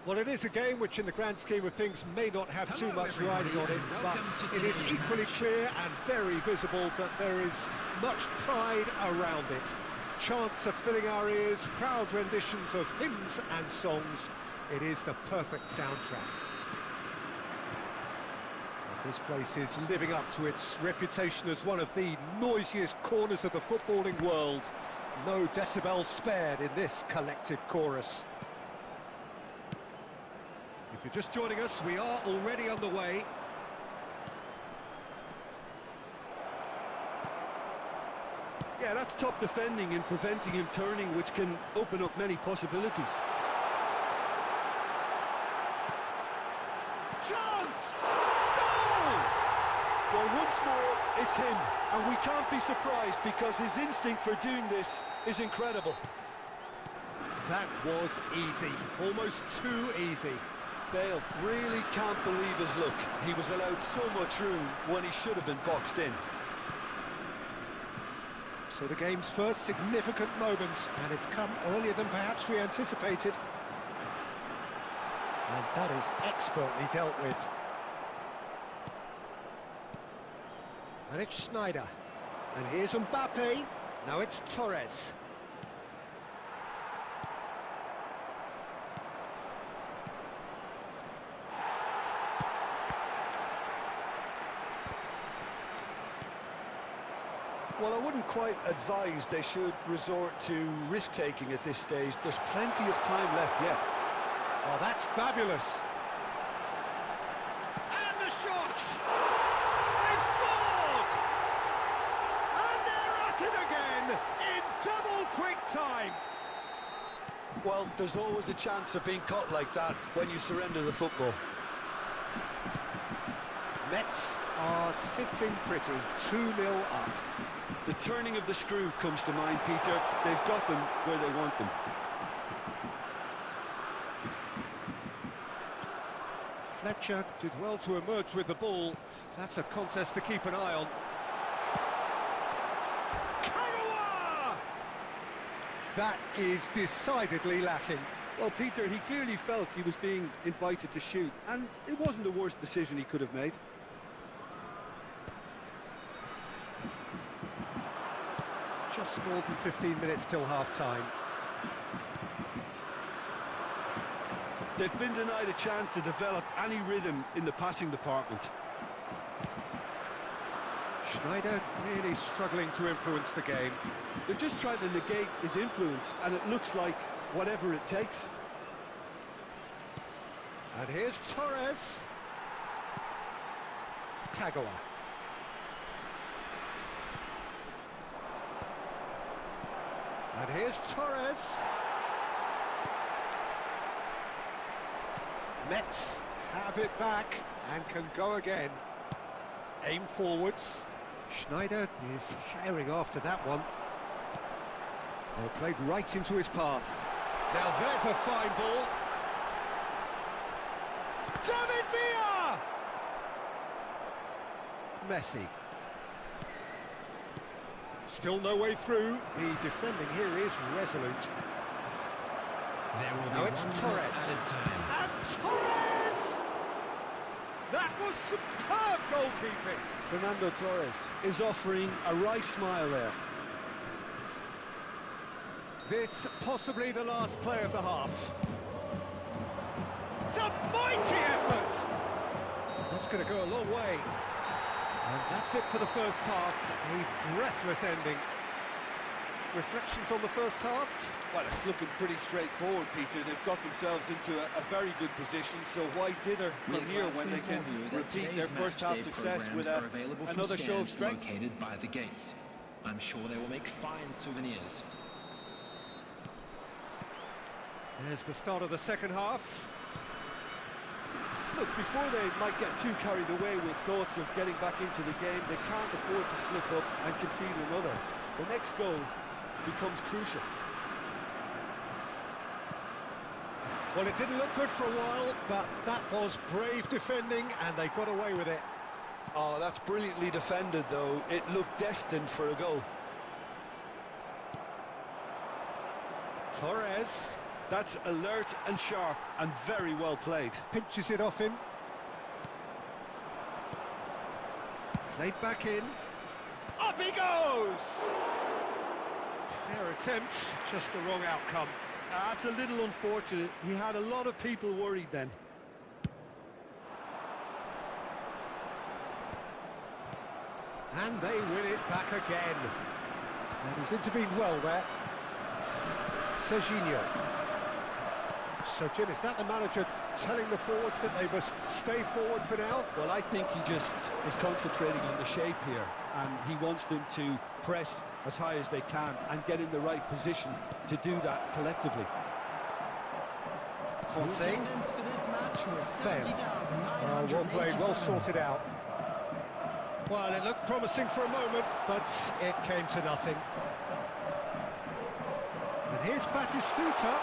Well, it is a game which in the grand scheme of things may not have too much riding on it, but it is equally clear and very visible that there is much pride around it. Chants are filling our ears, proud renditions of hymns and songs. It is the perfect soundtrack. And this place is living up to its reputation as one of the noisiest corners of the footballing world. No decibels spared in this collective chorus. If you're just joining us, we are already on the way. Yeah, that's top defending and preventing him turning, which can open up many possibilities. Chance! Goal! Well, once more, it's him, and we can't be surprised because his instinct for doing this is incredible. That was easy, almost too easy. Bale really can't believe his luck. He was allowed so much room when he should have been boxed in. So the game's first significant moment, and it's come earlier than perhaps we anticipated. And that is expertly dealt with. And it's Sneijder. And here's Mbappe. Now it's Torres. Well, I wouldn't quite advise they should resort to risk-taking at this stage. There's plenty of time left yet. Oh, that's fabulous. And the shot! They've scored! And they're at it again in double quick time. Well, there's always a chance of being caught like that when you surrender the football. Mets are sitting pretty, 2-0 up. The turning of the screw comes to mind, Peter. They've got them where they want them. Fletcher did well to emerge with the ball. That's a contest to keep an eye on. Kagawa! That is decidedly lacking. Well, Peter, he clearly felt he was being invited to shoot, and it wasn't the worst decision he could have made. Just more than 15 minutes till half-time. They've been denied a chance to develop any rhythm in the passing department. Schneider really struggling to influence the game. They're just trying to negate his influence, and it looks like whatever it takes. And here's Torres. Kagawa. And here's Torres. Mets have it back and can go again. Aim forwards. Schneider is herring after that one. Oh, played right into his path. Now there's a fine ball. David Villa! Messi. Still no way through. The defending here is resolute. Now it's Torres. And Torres! That was superb goalkeeping. Fernando Torres is offering a wry smile there. This possibly the last play of the half. It's a mighty effort! That's going to go a long way. And that's it for the first half. A breathless ending. Reflections on the first half? Well, it's looking pretty straightforward, Peter. They've got themselves into a very good position, so why dither from here when they can repeat their first half success with another show of strength? Located by the gates. I'm sure they will make fine souvenirs. There's the start of the second half. Look, before they might get too carried away with thoughts of getting back into the game, they can't afford to slip up and concede another. The next goal becomes crucial. Well, it didn't look good for a while, but that was brave defending, and they got away with it. Oh, that's brilliantly defended, though. It looked destined for a goal. Torres. That's alert and sharp and very well played. Pinches it off him. Played back in. Up he goes! Fair attempt, just the wrong outcome. That's a little unfortunate. He had a lot of people worried then. And they win it back again. And he's intervened well there. Serginho. So, Jim, is that the manager telling the forwards that they must stay forward for now? Well, I think he just is concentrating on the shape here, and he wants them to press as high as they can and get in the right position to do that collectively. Conte. Well played, well sorted out. Well, it looked promising for a moment, but it came to nothing. And here's Batistuta.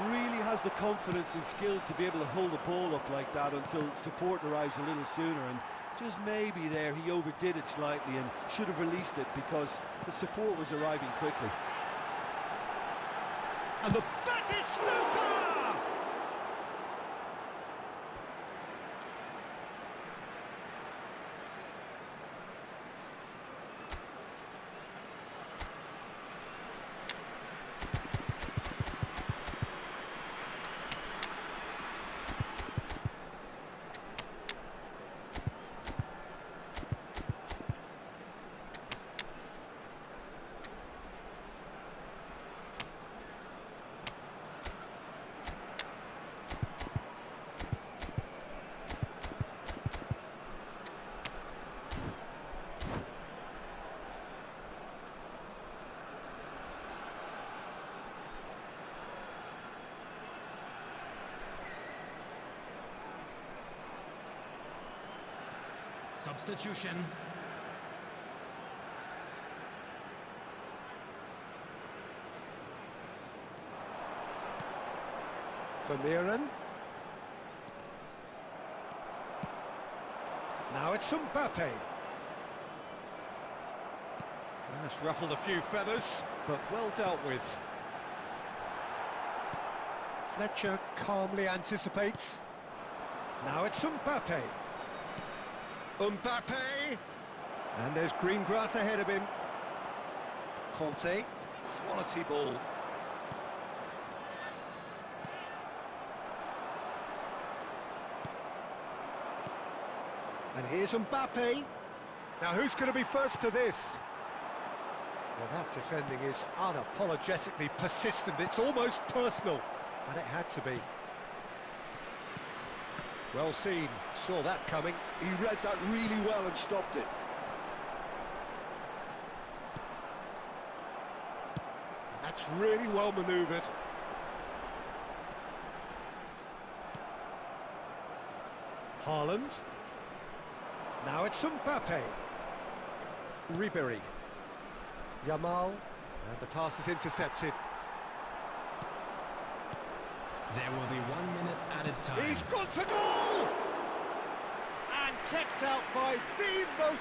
Really has the confidence and skill to be able to hold the ball up like that until support arrives a little sooner, and just maybe there he overdid it slightly and should have released it because the support was arriving quickly. And the Batistuta! Substitution. Vermeeren. Now it's Mbappe. That's ruffled a few feathers, but well dealt with. Fletcher calmly anticipates. Now it's Mbappe. Mbappe! And there's green grass ahead of him. Conte, quality ball. And here's Mbappe. Now who's going to be first to this? Well, that defending is unapologetically persistent. It's almost personal, and it had to be. Well seen, saw that coming. He read that really well and stopped it. That's really well manoeuvred. Haaland. Now it's Mbappe. Ribery. Yamal. And the pass is intercepted. There will be 1 minute added time. He's gone for goal! And kept out by the most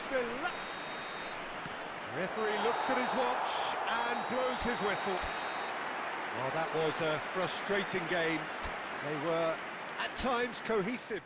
Referee looks at his watch and blows his whistle. Well, that was a frustrating game. They were, at times, cohesive.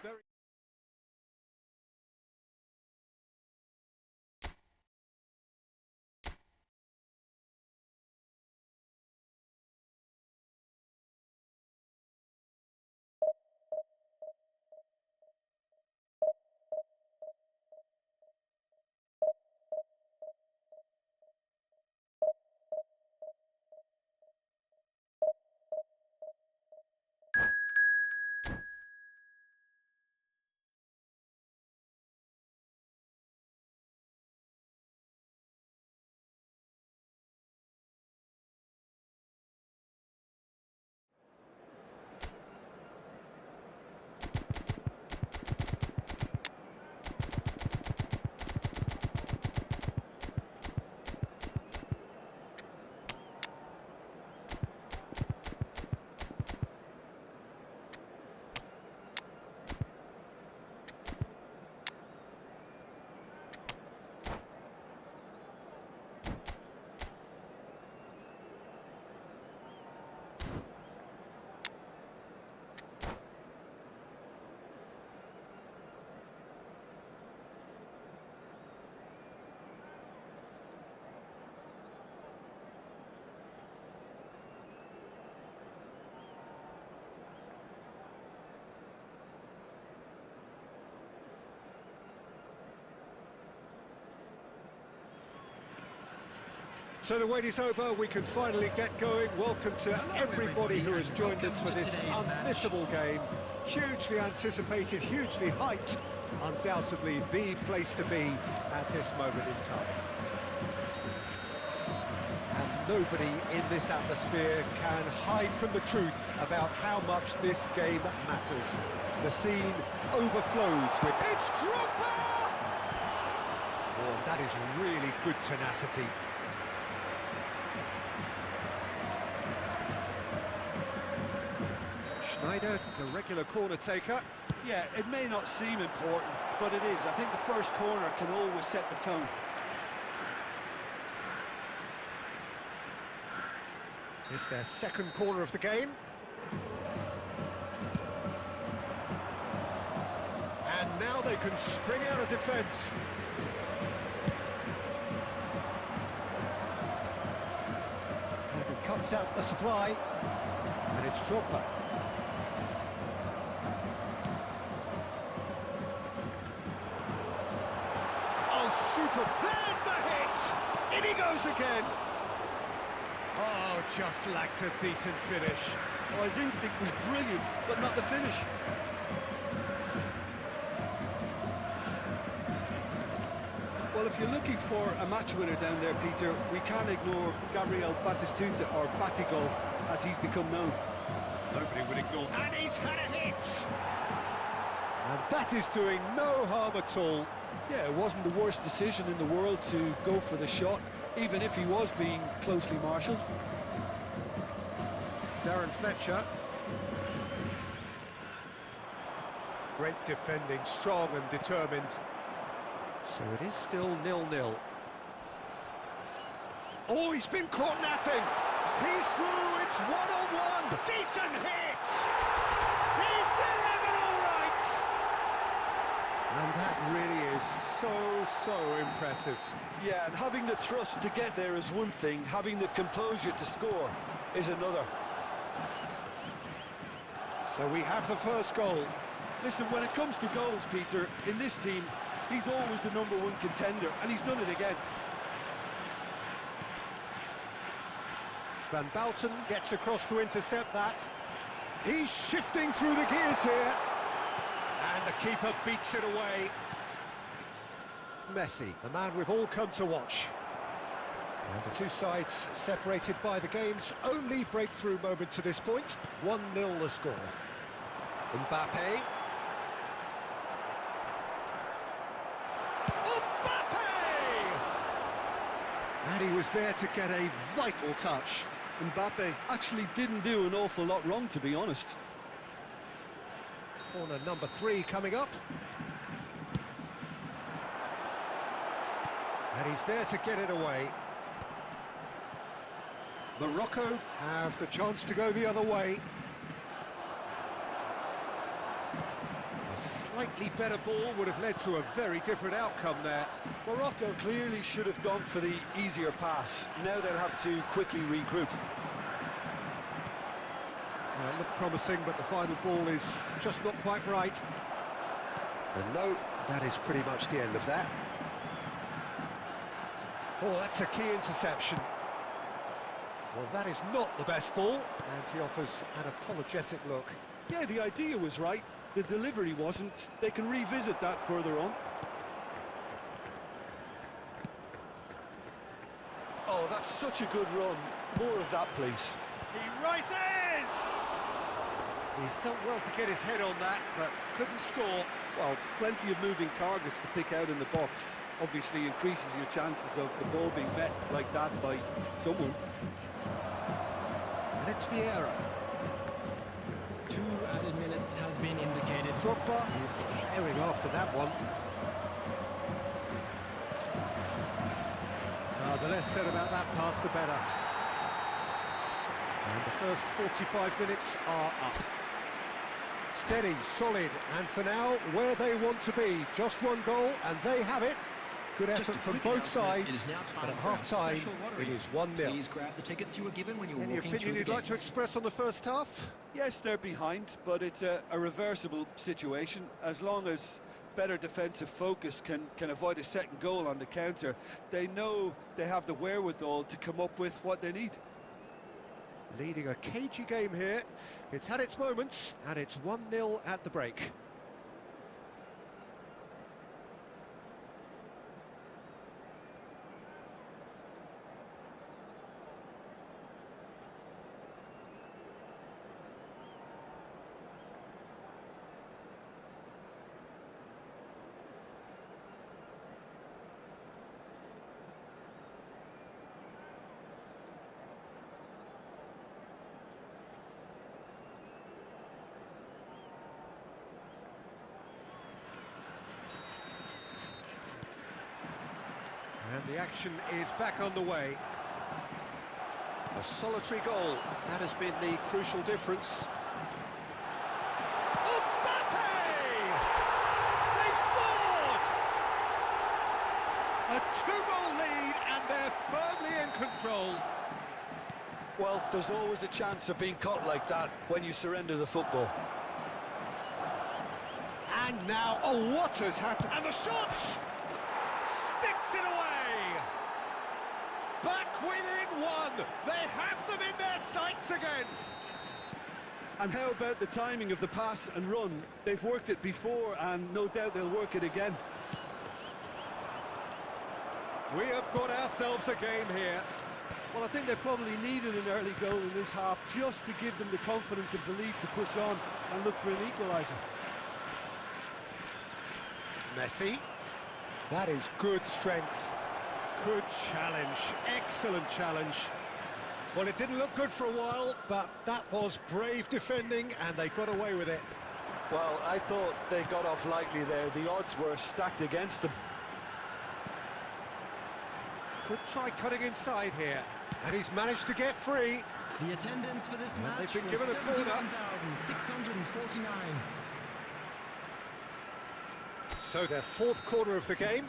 So the wait is over, we can finally get going. Welcome to everybody who has joined us for this unmissable game. Hugely anticipated, hugely hyped, undoubtedly the place to be at this moment in time. And nobody in this atmosphere can hide from the truth about how much this game matters. The scene overflows with... It's Drogba! Oh, that is really good tenacity. Schneider, the regular corner taker. Yeah, it may not seem important, but it is. I think the first corner can always set the tone. It's their second corner of the game. And now they can spring out of defence. And he cuts out the supply. And it's Drogba. Super, there's the hit! In he goes again! Oh, just lacked a decent finish. Well, his instinct was brilliant, but not the finish. Well, if you're looking for a match winner down there, Peter, we can't ignore Gabriel Batistuta, or Batigol, as he's become known. Nobody would ignore... And he's had a hit! And that is doing no harm at all. Yeah, it wasn't the worst decision in the world to go for the shot, even if he was being closely marshalled. Darren Fletcher. Great defending, strong and determined. So it is still 0-0. Oh, he's been caught napping! He's through, it's one-on-one. Decent hit! He's delivered all right! And that really is so impressive. Yeah, and having the thrust to get there is one thing, having the composure to score is another. So we have the first goal. Listen, when it comes to goals, Peter, in this team, he's always the #1 contender, and he's done it again. Van Bouten gets across to intercept that. He's shifting through the gears here. And the keeper beats it away. Messi, the man we've all come to watch. And the two sides separated by the game's only breakthrough moment to this point. 1-0 the score. Mbappe. And he was there to get a vital touch. Mbappe actually didn't do an awful lot wrong, to be honest. Corner number 3 coming up. And he's there to get it away. Morocco have the chance to go the other way. A slightly better ball would have led to a very different outcome there. Morocco clearly should have gone for the easier pass. Now they'll have to quickly regroup. It looked promising, but the final ball is just not quite right. And no, that is pretty much the end of that. Oh, that's a key interception. Well, that is not the best ball, and he offers an apologetic look. Yeah, the idea was right, the delivery wasn't. They can revisit that further on. Oh, that's such a good run. More of that, please. He rises! He's done well to get his head on that, but couldn't score. Well, plenty of moving targets to pick out in the box. Obviously increases your chances of the ball being met like that by someone. And it's Vieira. 2 added minutes has been indicated. Drogba is herring after that one. The less said about that pass, the better. And the first 45 minutes are up. Steady, solid, and for now, where they want to be. Just one goal, and they have it. Good effort from both sides, but at half-time, it is 1-0. Please grab the tickets you were given when you were Any walking opinion through you'd the like to gates. express on the first half? Yes, they're behind, but it's a reversible situation. As long as better defensive focus can avoid a second goal on the counter, they know they have the wherewithal to come up with what they need. Leading a cagey game here. It's had its moments, and it's 1-0 at the break. And the action is back on the way. A solitary goal. That has been the crucial difference. Mbappe! They've scored! A 2-goal lead, and they're firmly in control. Well, there's always a chance of being caught like that when you surrender the football. And now, oh, what has happened? And the shot! Sticks it away! Back within one! They have them in their sights again! And how about the timing of the pass and run? They've worked it before, and no doubt they'll work it again. We have got ourselves a game here. Well, I think they probably needed an early goal in this half just to give them the confidence and belief to push on and look for an equaliser. Messi. That is good strength. Good challenge. Excellent challenge. Well, it didn't look good for a while, but that was brave defending, and they got away with it. Well, I thought they got off lightly there. The odds were stacked against them. Could try cutting inside here. And he's managed to get free. The attendance for this match they've been was given a corner. 71,649. So their fourth corner of the game.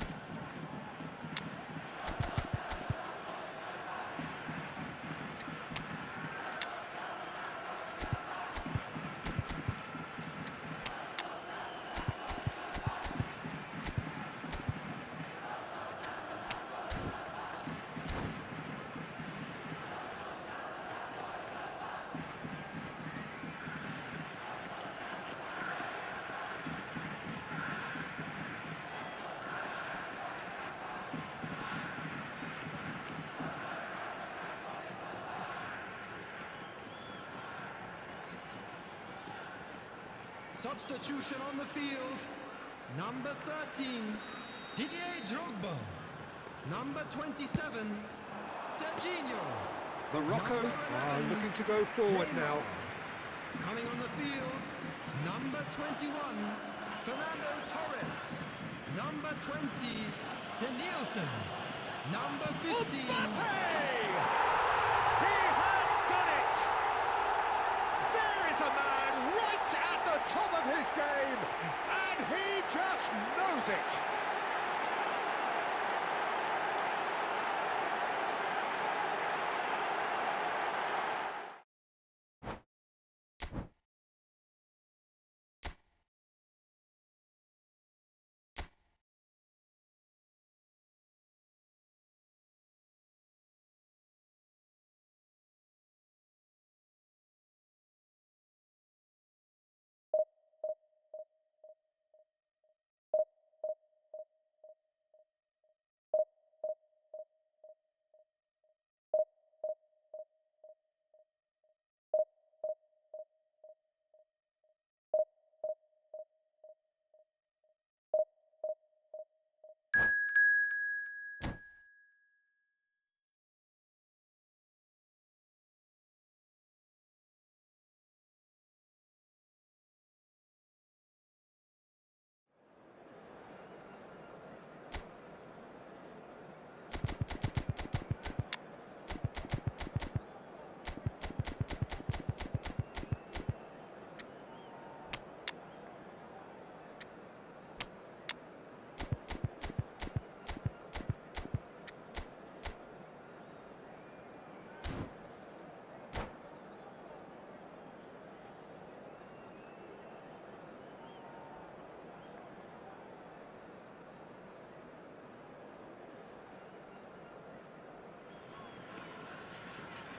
Substitution on the field. Number 13, Didier Drogba. Number 27, Serginho. Morocco are looking to go forward now. Coming on the field, number 21, Fernando Torres. Number 20, Danielson. Number 15. Mbappe! He has done it! There is a man right at the top of his game, and he just knows it.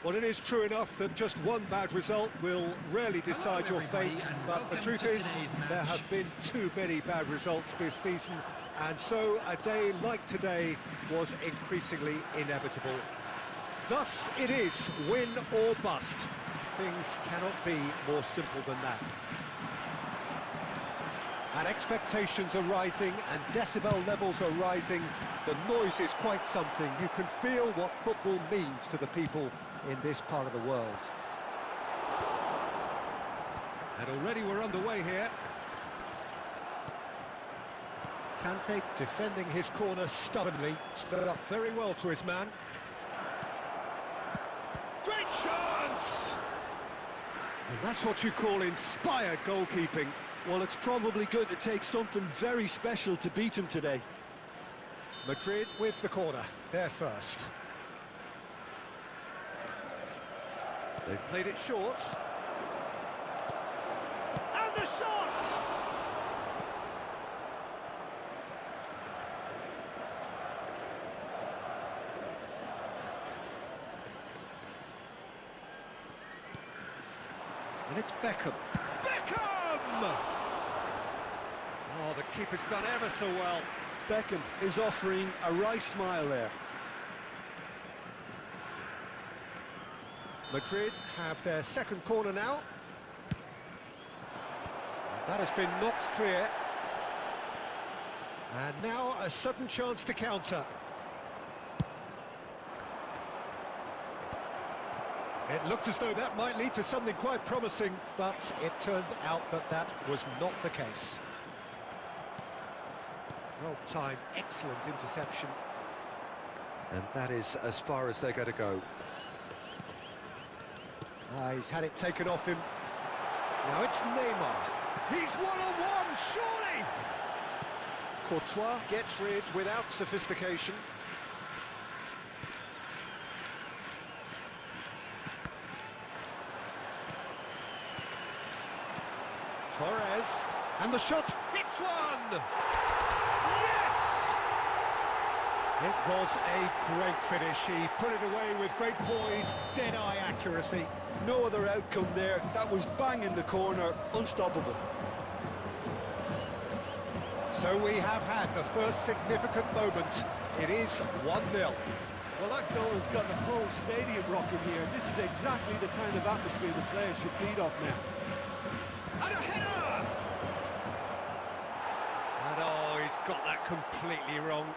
Well, it is true enough that just one bad result will rarely decide your fate, but the truth is there have been too many bad results this season, and so a day like today was increasingly inevitable. Thus it is win or bust. Things cannot be more simple than that. And expectations are rising and decibel levels are rising. The noise is quite something. You can feel what football means to the people in this part of the world. And already we're underway here. Kante defending his corner stubbornly, stood up very well to his man. Great chance! And that's what you call inspired goalkeeping. Well, it's probably going to take something very special to beat him today. Madrid with the corner, they're first. They've played it short. And the shot! And it's Beckham. Beckham! Oh, the keeper's done ever so well. Beckham is offering a right smile there. Madrid have their second corner now. That has been knocked clear. And now a sudden chance to counter. It looked as though that might lead to something quite promising, but it turned out that that was not the case. Well-timed, excellent interception. And that is as far as they're going to go. He's had it taken off him. Now it's Neymar. He's one-on-one, surely! Courtois gets rid without sophistication. Torres, and the shot hits one! Yes! It was a great finish. He put it away with great poise, dead-eye accuracy. No other outcome there. That was bang in the corner, unstoppable. So we have had the first significant moment. It is 1-0. Well, that goal has got the whole stadium rocking here. This is exactly the kind of atmosphere the players should feed off now. And a header! And oh, he's got that completely wrong.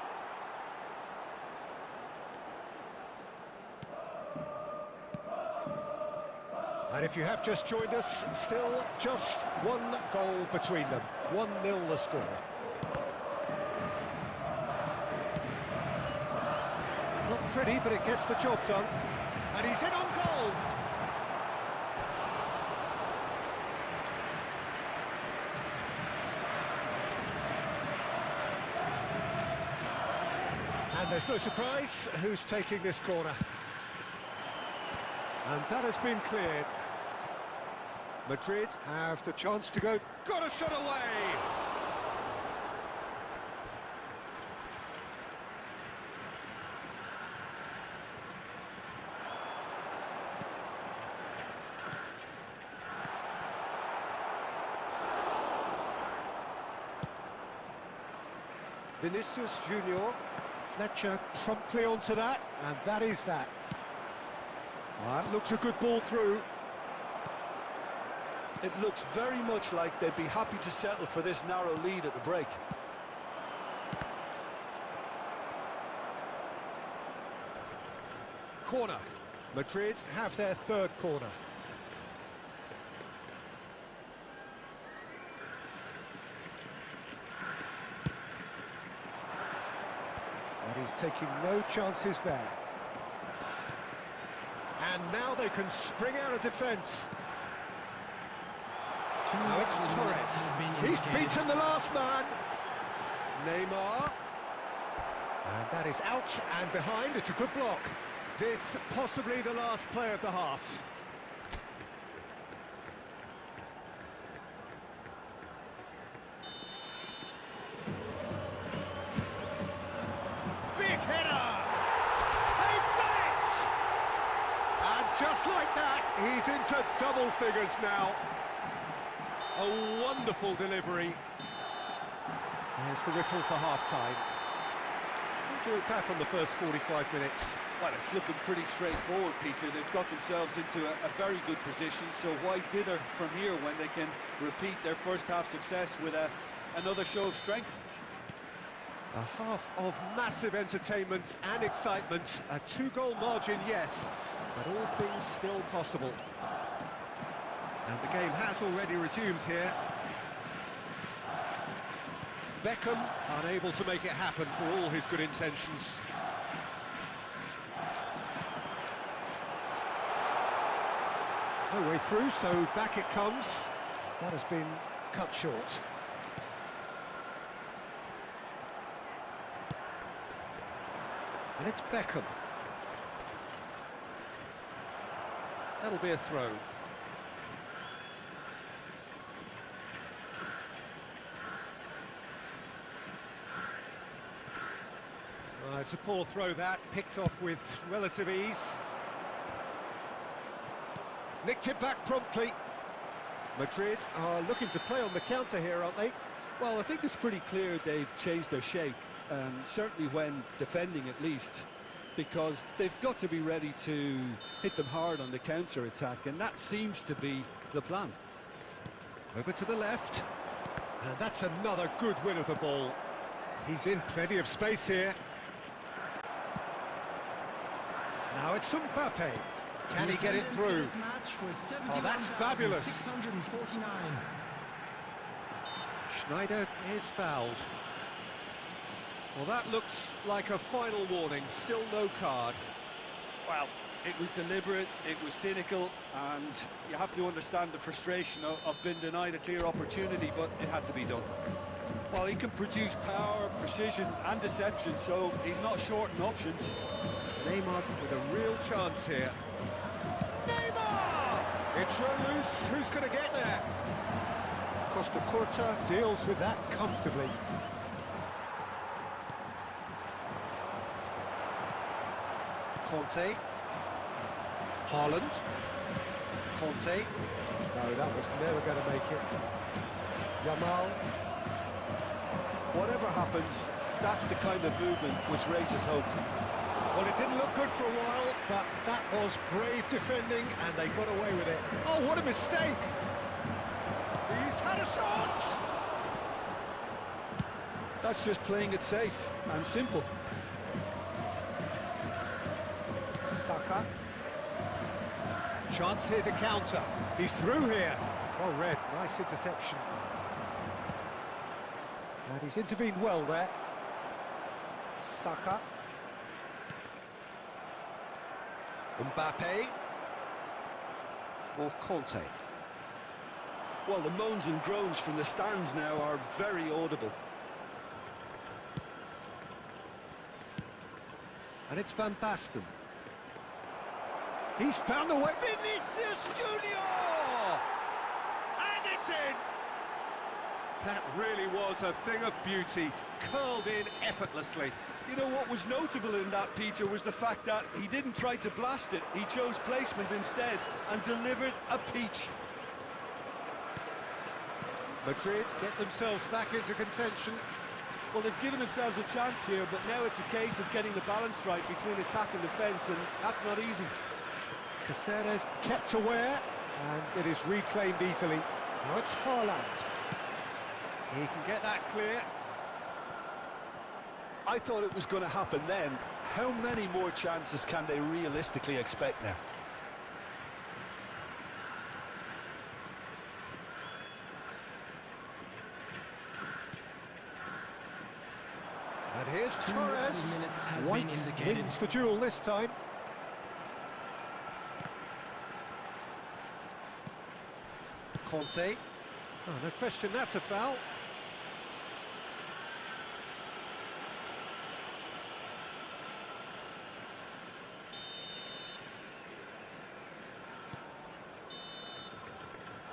And if you have just joined us, still just one goal between them. 1-0 the score. Not pretty, but it gets the job done. And he's in on goal. And there's no surprise who's taking this corner. And that has been cleared. Madrid have the chance to go. Got a shot away! Vinicius Junior. Fletcher promptly onto that, and that is that. That looks a good ball through. It looks very much like they'd be happy to settle for this narrow lead at the break. Corner. Madrid have their third corner. And he's taking no chances there. And now they can spring out of defence. Now it's Torres. He's beaten the last man. Neymar. And that is out and behind. It's a good block. This possibly the last play of the half. Big header! They've done it! And just like that, he's into double figures now. A wonderful delivery. There's the whistle for half-time. What do you look back on the first 45 minutes? Well, it's looking pretty straightforward, Peter. They've got themselves into a very good position, so why dither from here when they can repeat their first-half success with another show of strength? A half of massive entertainment and excitement. A two-goal margin, yes, but all things still possible. And the game has already resumed here. Beckham unable to make it happen for all his good intentions. No way through, so back it comes. That has been cut short. And it's Beckham. That'll be a throw. It's a poor throw that, picked off with relative ease. Nicked it back promptly. Madrid are looking to play on the counter here, aren't they? Well, I think it's pretty clear they've changed their shape, certainly when defending at least, because they've got to be ready to hit them hard on the counter-attack, and that seems to be the plan. Over to the left, and that's another good win of the ball. He's in plenty of space here. Now it's Mbappe. Can he get it through? Oh, that's fabulous. Schneider is fouled. Well, that looks like a final warning, still no card. Well, it was deliberate, it was cynical, and you have to understand the frustration of being denied a clear opportunity, but it had to be done. Well, he can produce power, precision and deception, so he's not short in options. Neymar with a real chance here. Neymar! It's run loose, who's going to get there? Costa Curta deals with that comfortably. Conte. Haaland. Conte. No, that was never going to make it. Yamal. Whatever happens, that's the kind of movement which raises hope. Well, it didn't look good for a while, but that was brave defending, and they got away with it. Oh, what a mistake! He's had a shot! That's just playing it safe and simple. Saka. Chance here to counter. He's through here. Well read, nice interception. And he's intervened well there. Saka. Mbappe. For Conte. Well, the moans and groans from the stands now are very audible. And it's Van Basten. He's found a way. Vinicius Junior! And it's in! That really was a thing of beauty, curled in effortlessly. You know what was notable in that, Peter, was the fact that he didn't try to blast it. He chose placement instead and delivered a peach. Madrid get themselves back into contention. Well, they've given themselves a chance here, but now it's a case of getting the balance right between attack and defence, and that's not easy. Caceres kept aware, and it is reclaimed easily. Now it's Haaland. He can get that clear. I thought it was going to happen then. How many more chances can they realistically expect now? And here's Torres. White wins the duel this time. Conte. Oh, no question, that's a foul.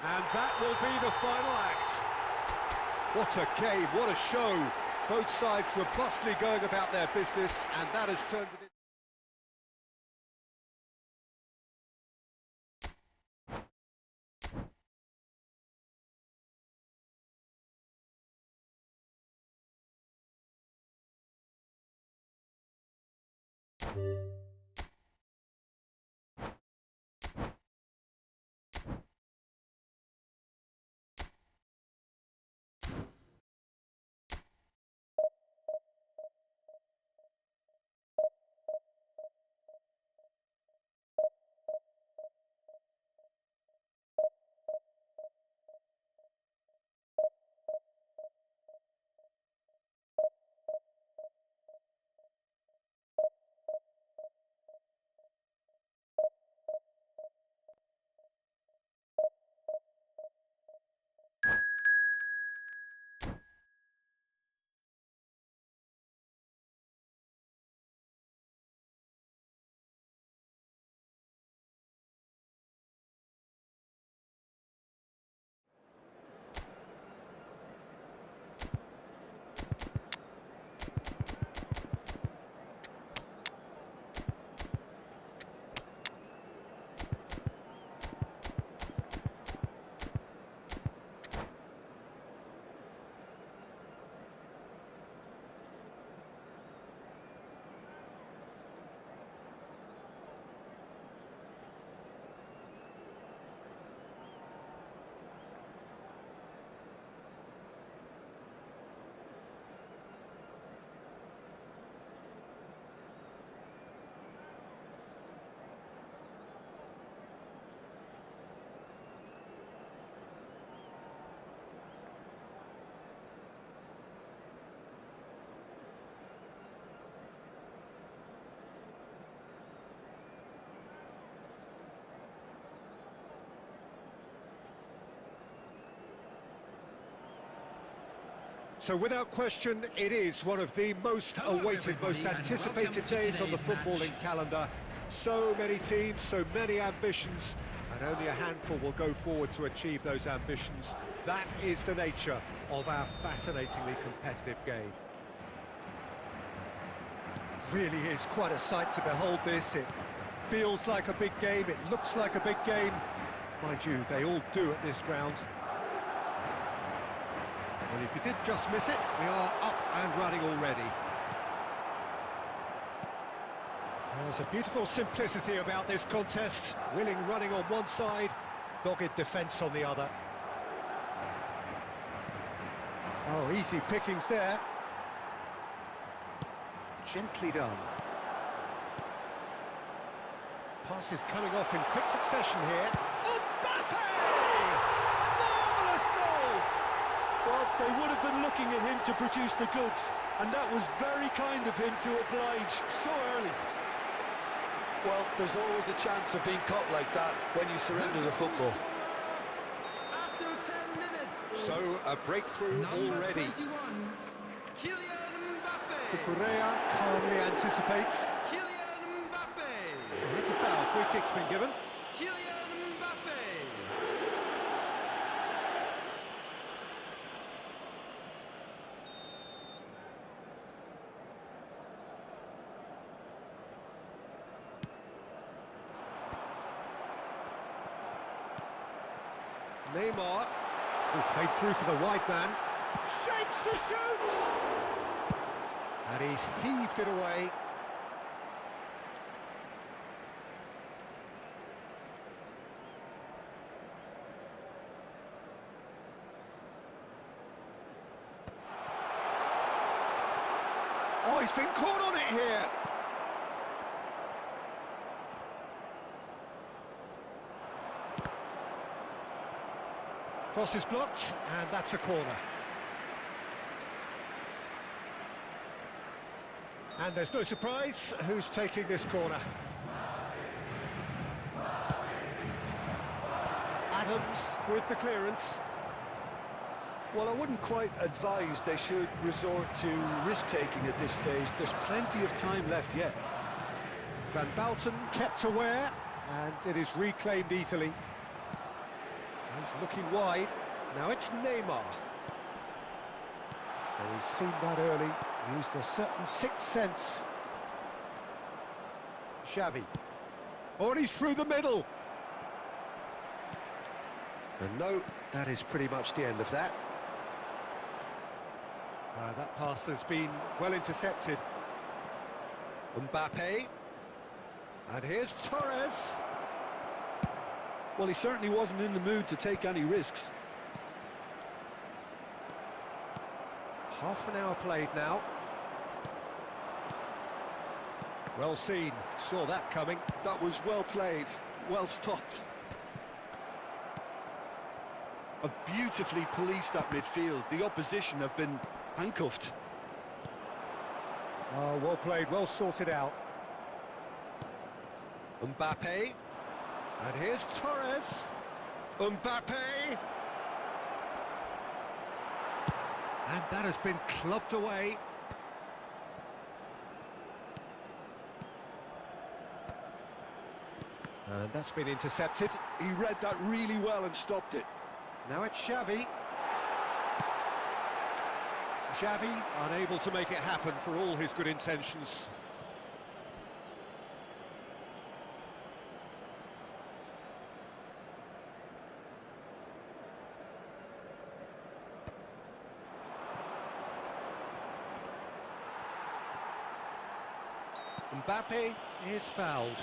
And that will be the final act. What a game, what a show. Both sides robustly going about their business, and that has turned it So without question, it is one of the most awaited, most anticipated days on the footballing calendar. So many teams, so many ambitions, and only a handful will go forward to achieve those ambitions. That is the nature of our fascinatingly competitive game. Really is quite a sight to behold this. It feels like a big game, it looks like a big game. Mind you, they all do at this ground. Well, if you did just miss it, we are up and running already. There's a beautiful simplicity about this contest. Willing running on one side, dogged defence on the other. Oh, easy pickings there. Gently done. Passes coming off in quick succession here. Mbappe! Marvellous goal! Well, they would have been looking at him to produce the goods, and that was very kind of him to oblige so early. Well, there's always a chance of being caught like that when you surrender the football. After 10 minutes. So, a breakthrough already. 21, Kylian Mbappe. Correa calmly anticipates. Kylian Mbappe. Oh, there's a foul, free kick's been given. Kylian Mbappe. Neymar, who played through for the wide man, shapes to shoot! And he's heaved it away. Oh, he's been caught on it here! Cross is blocked, and that's a corner. And there's no surprise who's taking this corner. Adams with the clearance. Well, I wouldn't quite advise they should resort to risk-taking at this stage. There's plenty of time left yet. Van Bouten kept aware, and it is reclaimed easily. He's looking wide. Now it's Neymar. Well, he's seen that early. Used a certain sixth sense. Xavi. Oh, and he's through the middle. And no, that is pretty much the end of that. That pass has been well intercepted. Mbappe. And here's Torres. Well, he certainly wasn't in the mood to take any risks. Half an hour played now. Well seen, saw that coming. That was well played, well stopped. Have beautifully policed that midfield. The opposition have been handcuffed. Oh, well played, well sorted out. Mbappe. And here's Torres. Mbappe. And that has been clubbed away. And that's been intercepted. He read that really well and stopped it. Now it's Xavi. Xavi unable to make it happen for all his good intentions. Mbappe is fouled.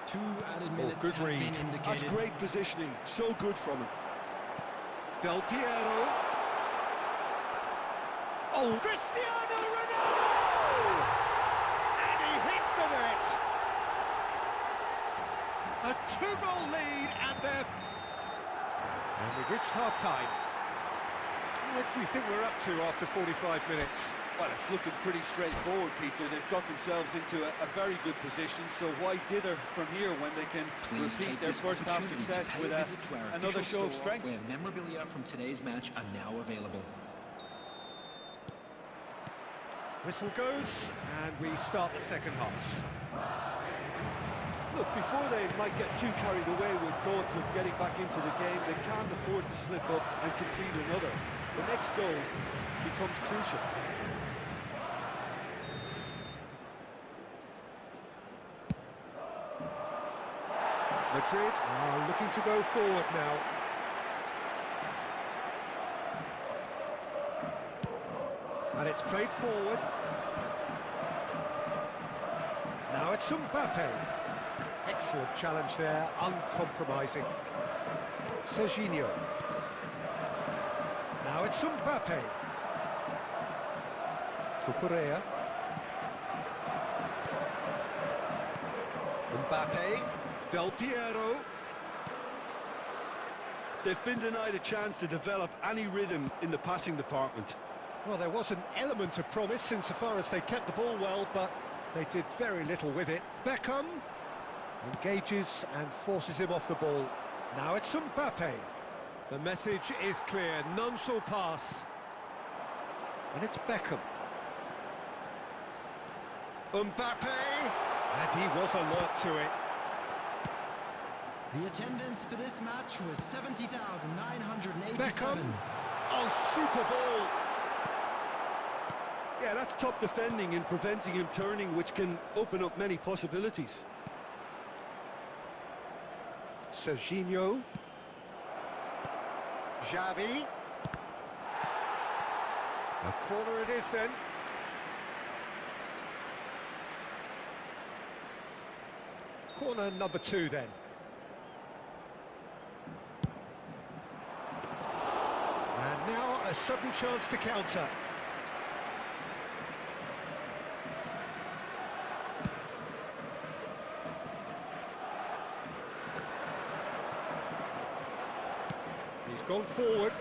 Two added minutes good has read. been indicated. That's great positioning, so good from him. Del Piero. Oh, Cristiano Ronaldo! And he hits the net. A two-goal lead, and we've reached half-time. What do you think we're up to after 45 minutes? Well, it's looking pretty straightforward, Peter. They've got themselves into a very good position, so why dither from here when they can repeat their first half success with another show of strength? Where memorabilia from today's match are now available. Whistle goes, and we start the second half. Look, before they might get too carried away with thoughts of getting back into the game, they can't afford to slip up and concede another. The next goal becomes crucial. Madrid are looking to go forward now. And it's played forward. Now it's Mbappe. Excellent challenge there, uncompromising. Serginho. Now it's Mbappe. Cucurella. Mbappe. Del Piero. They've been denied a chance to develop any rhythm in the passing department. Well, there was an element of promise insofar as they kept the ball well, but they did very little with it. Beckham engages and forces him off the ball. Now it's Mbappe. The message is clear, none shall pass. And it's Beckham. Mbappe! And he was alert to it. The attendance for this match was 70,987. Beckham! Oh, super ball! Yeah, that's top defending and preventing him turning, which can open up many possibilities. Serginho. Xavi. A corner it is then. Corner number 2 then. And now a sudden chance to counter. He's gone forward.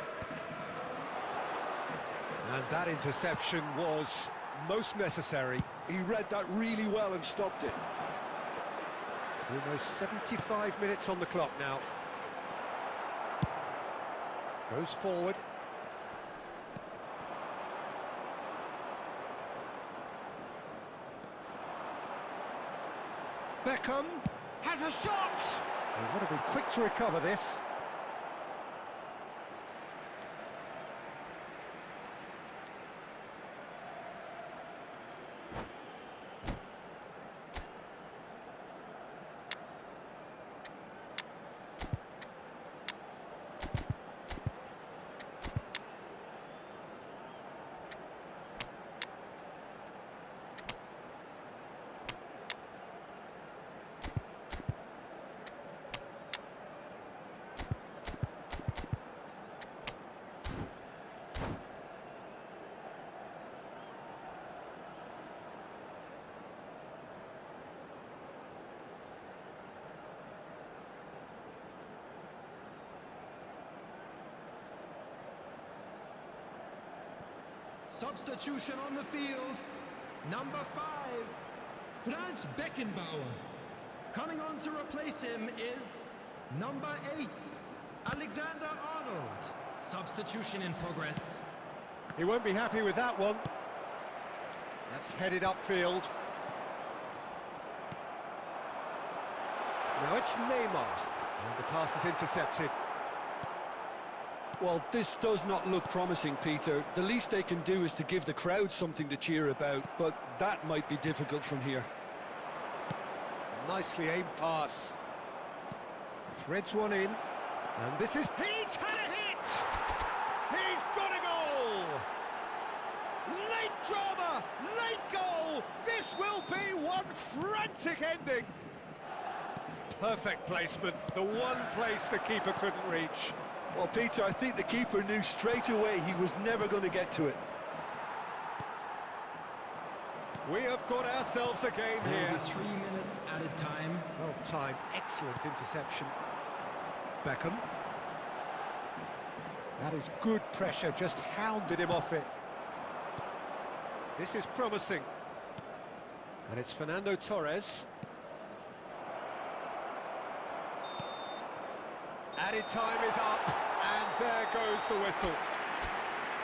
And that interception was most necessary. He read that really well and stopped it. Almost 75 minutes on the clock now. Goes forward. Beckham has a shot! They want to be quick to recover this. Substitution on the field. Number 5, Franz Beckenbauer. Coming on to replace him is number 8, Alexander Arnold. Substitution in progress. He won't be happy with that one. That's headed upfield. Now it's Neymar. And the pass is intercepted. Well, this does not look promising, Peter. The least they can do is to give the crowd something to cheer about, but that might be difficult from here. Nicely aimed pass. Threads one in. And this is... He's had a hit! He's got a goal! Late drama! Late goal! This will be one frantic ending! Perfect placement. The one place the keeper couldn't reach. Well, Peter, I think the keeper knew straight away he was never going to get to it. We have got ourselves a game here. 3 minutes added time. Well timed, excellent interception. Beckham. That is good pressure, just hounded him off it. This is promising. And it's Fernando Torres. Added time is up, and there goes the whistle.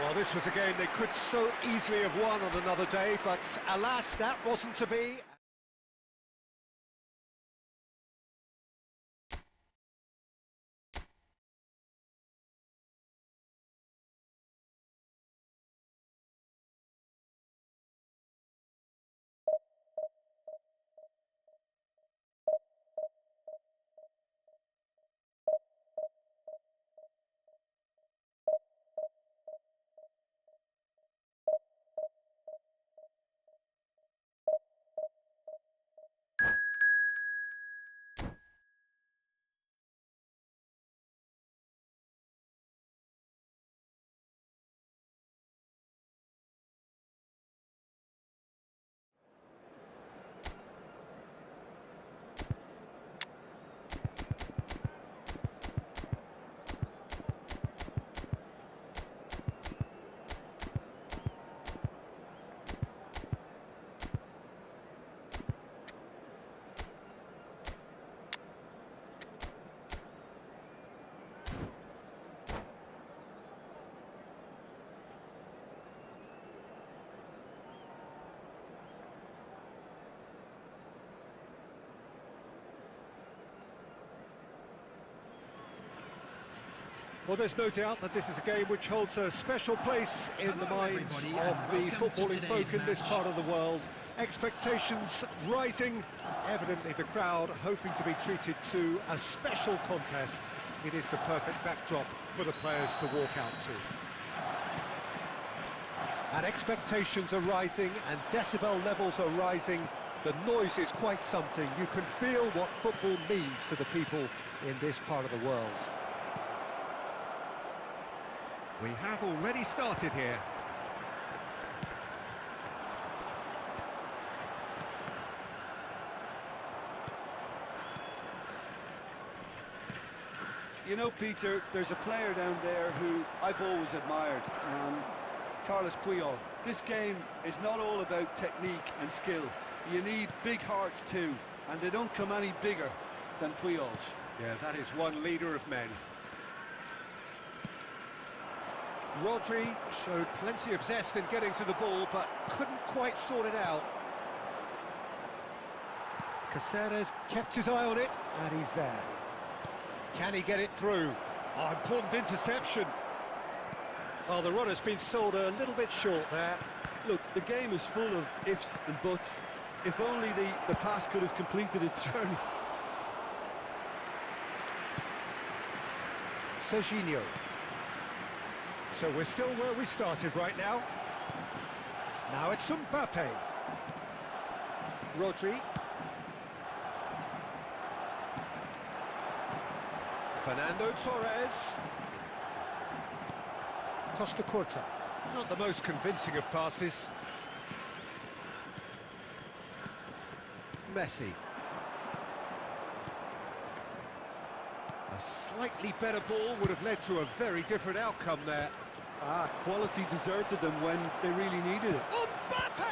Well, this was a game they could so easily have won on another day, but alas, that wasn't to be. Well, there's no doubt that this is a game which holds a special place in the minds of the footballing folk in this part of the world. Expectations rising, evidently the crowd hoping to be treated to a special contest. It is the perfect backdrop for the players to walk out to. And expectations are rising and decibel levels are rising. The noise is quite something. You can feel what football means to the people in this part of the world. We have already started here. You know, Peter, there's a player down there who I've always admired, Carlos Puyol. This game is not all about technique and skill. You need big hearts too, and they don't come any bigger than Puyol's. Yeah, that is one leader of men. Rodri showed plenty of zest in getting to the ball, but couldn't quite sort it out. Caceres kept his eye on it, and he's there. Can he get it through? Oh, important interception. Oh, the runner's been sold a little bit short there. Look, the game is full of ifs and buts. If only the pass could have completed its journey. Serginho. So we're still where we started right now. Now it's Mbappe. Rodri. Fernando Torres. Costa Curta. Not the most convincing of passes. Messi. A slightly better ball would have led to a very different outcome there. Quality deserted them when they really needed it. Mbappe!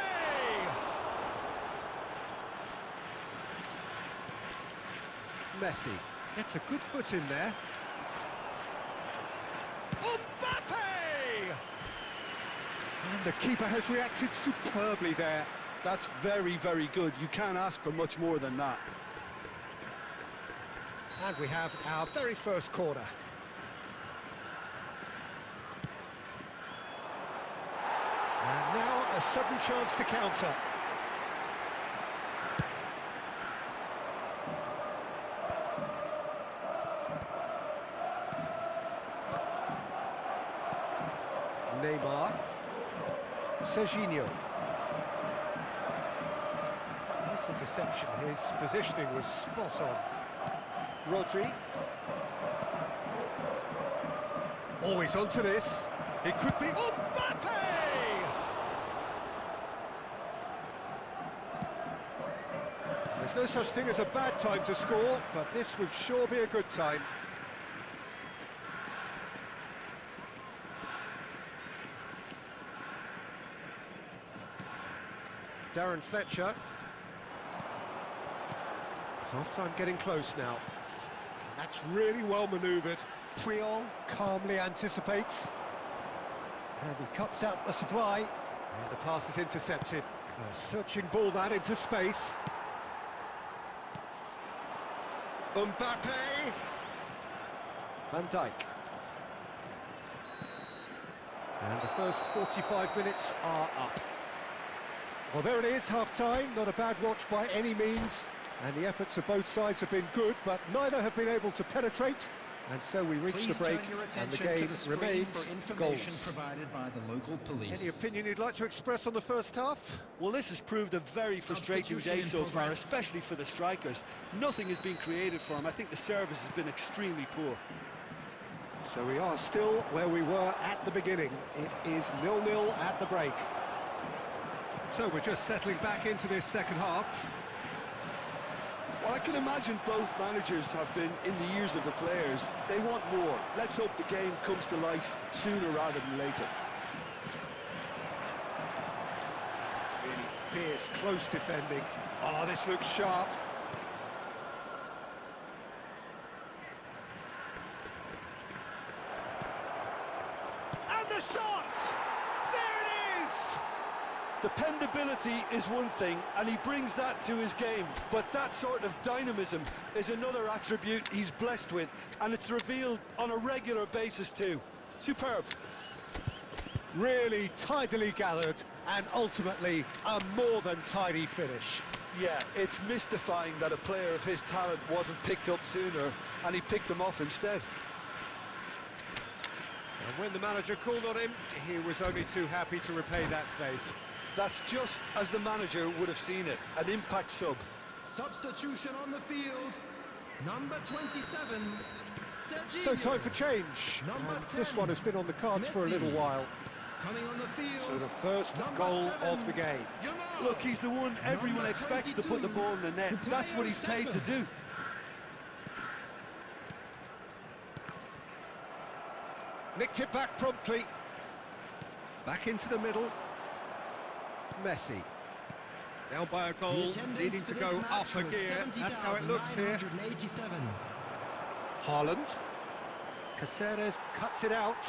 Messi gets a good foot in there. Mbappe! And the keeper has reacted superbly there. That's very, very good. You can't ask for much more than that. And we have our very first corner. And now a sudden chance to counter. Neymar. Serginho. Nice interception. His positioning was spot on. Rodri. Oh, he's onto this. It could be Mbappe! There's no such thing as a bad time to score, but this would sure be a good time. Darren Fletcher. Half-time getting close now. That's really well manoeuvred. Puyol calmly anticipates. And he cuts out the supply. And the pass is intercepted. A searching ball that into space. Mbappe! Van Dijk. And the first 45 minutes are up. Well, there it is, half-time. Not a bad watch by any means. And the efforts of both sides have been good, but neither have been able to penetrate. And so we reach the break, and the game remains goals. Provided by the local police. Any opinion you'd like to express on the first half? Well, this has proved a very frustrating day so far, especially for the strikers. Nothing has been created for them. I think the service has been extremely poor. So we are still where we were at the beginning. It is 0-0 at the break. So we're just settling back into this second half. Well, I can imagine both managers have been in the ears of the players. They want more. Let's hope the game comes to life sooner rather than later. Really fierce, close defending. Oh, this looks sharp. And the shot! There it is! Dependability is one thing, and he brings that to his game, but that sort of dynamism is another attribute he's blessed with, and it's revealed on a regular basis too. Superb. Really tidily gathered, and ultimately a more than tidy finish. Yeah, it's mystifying that a player of his talent wasn't picked up sooner, and he picked them off instead. And when the manager called on him, he was only too happy to repay that faith. That's just as the manager would have seen it, an impact sub. Substitution on the field. Number 27, Sergio. So time for change. Number And this 10, one has been on the cards for a little while. Coming on the field. So the first Number goal 7, of the game. Yamal. Look, he's the one everyone Number expects to put the 22, ball in the net. to play That's what on he's paid to seven. do. Nicked it back promptly. Back into the middle. Messi. Down by a The goal, attendance needing for to this go match up a was gear. That's how it looks here. 70,987. Haaland. Caceres cuts it out.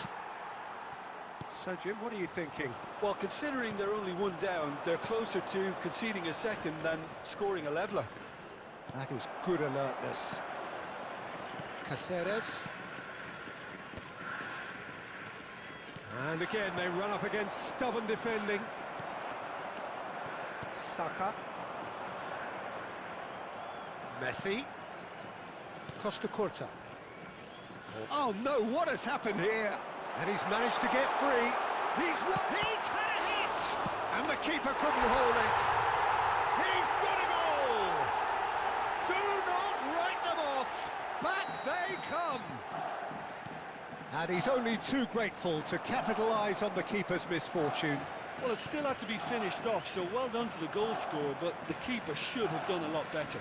So, Jim, what are you thinking? Well, considering they're only one down, they're closer to conceding a second than scoring a leveller. That is good alertness. Caceres. And again, they run up against stubborn defending. Saka. Messi. Costa Curta. Oh no, what has happened here? And he's managed to get free. He's had a hit! And the keeper couldn't hold it. He's got a goal! Do not write them off! Back they come! And he's only too grateful to capitalise on the keeper's misfortune. Well, it still had to be finished off, so well done to the goal scorer, but the keeper should have done a lot better.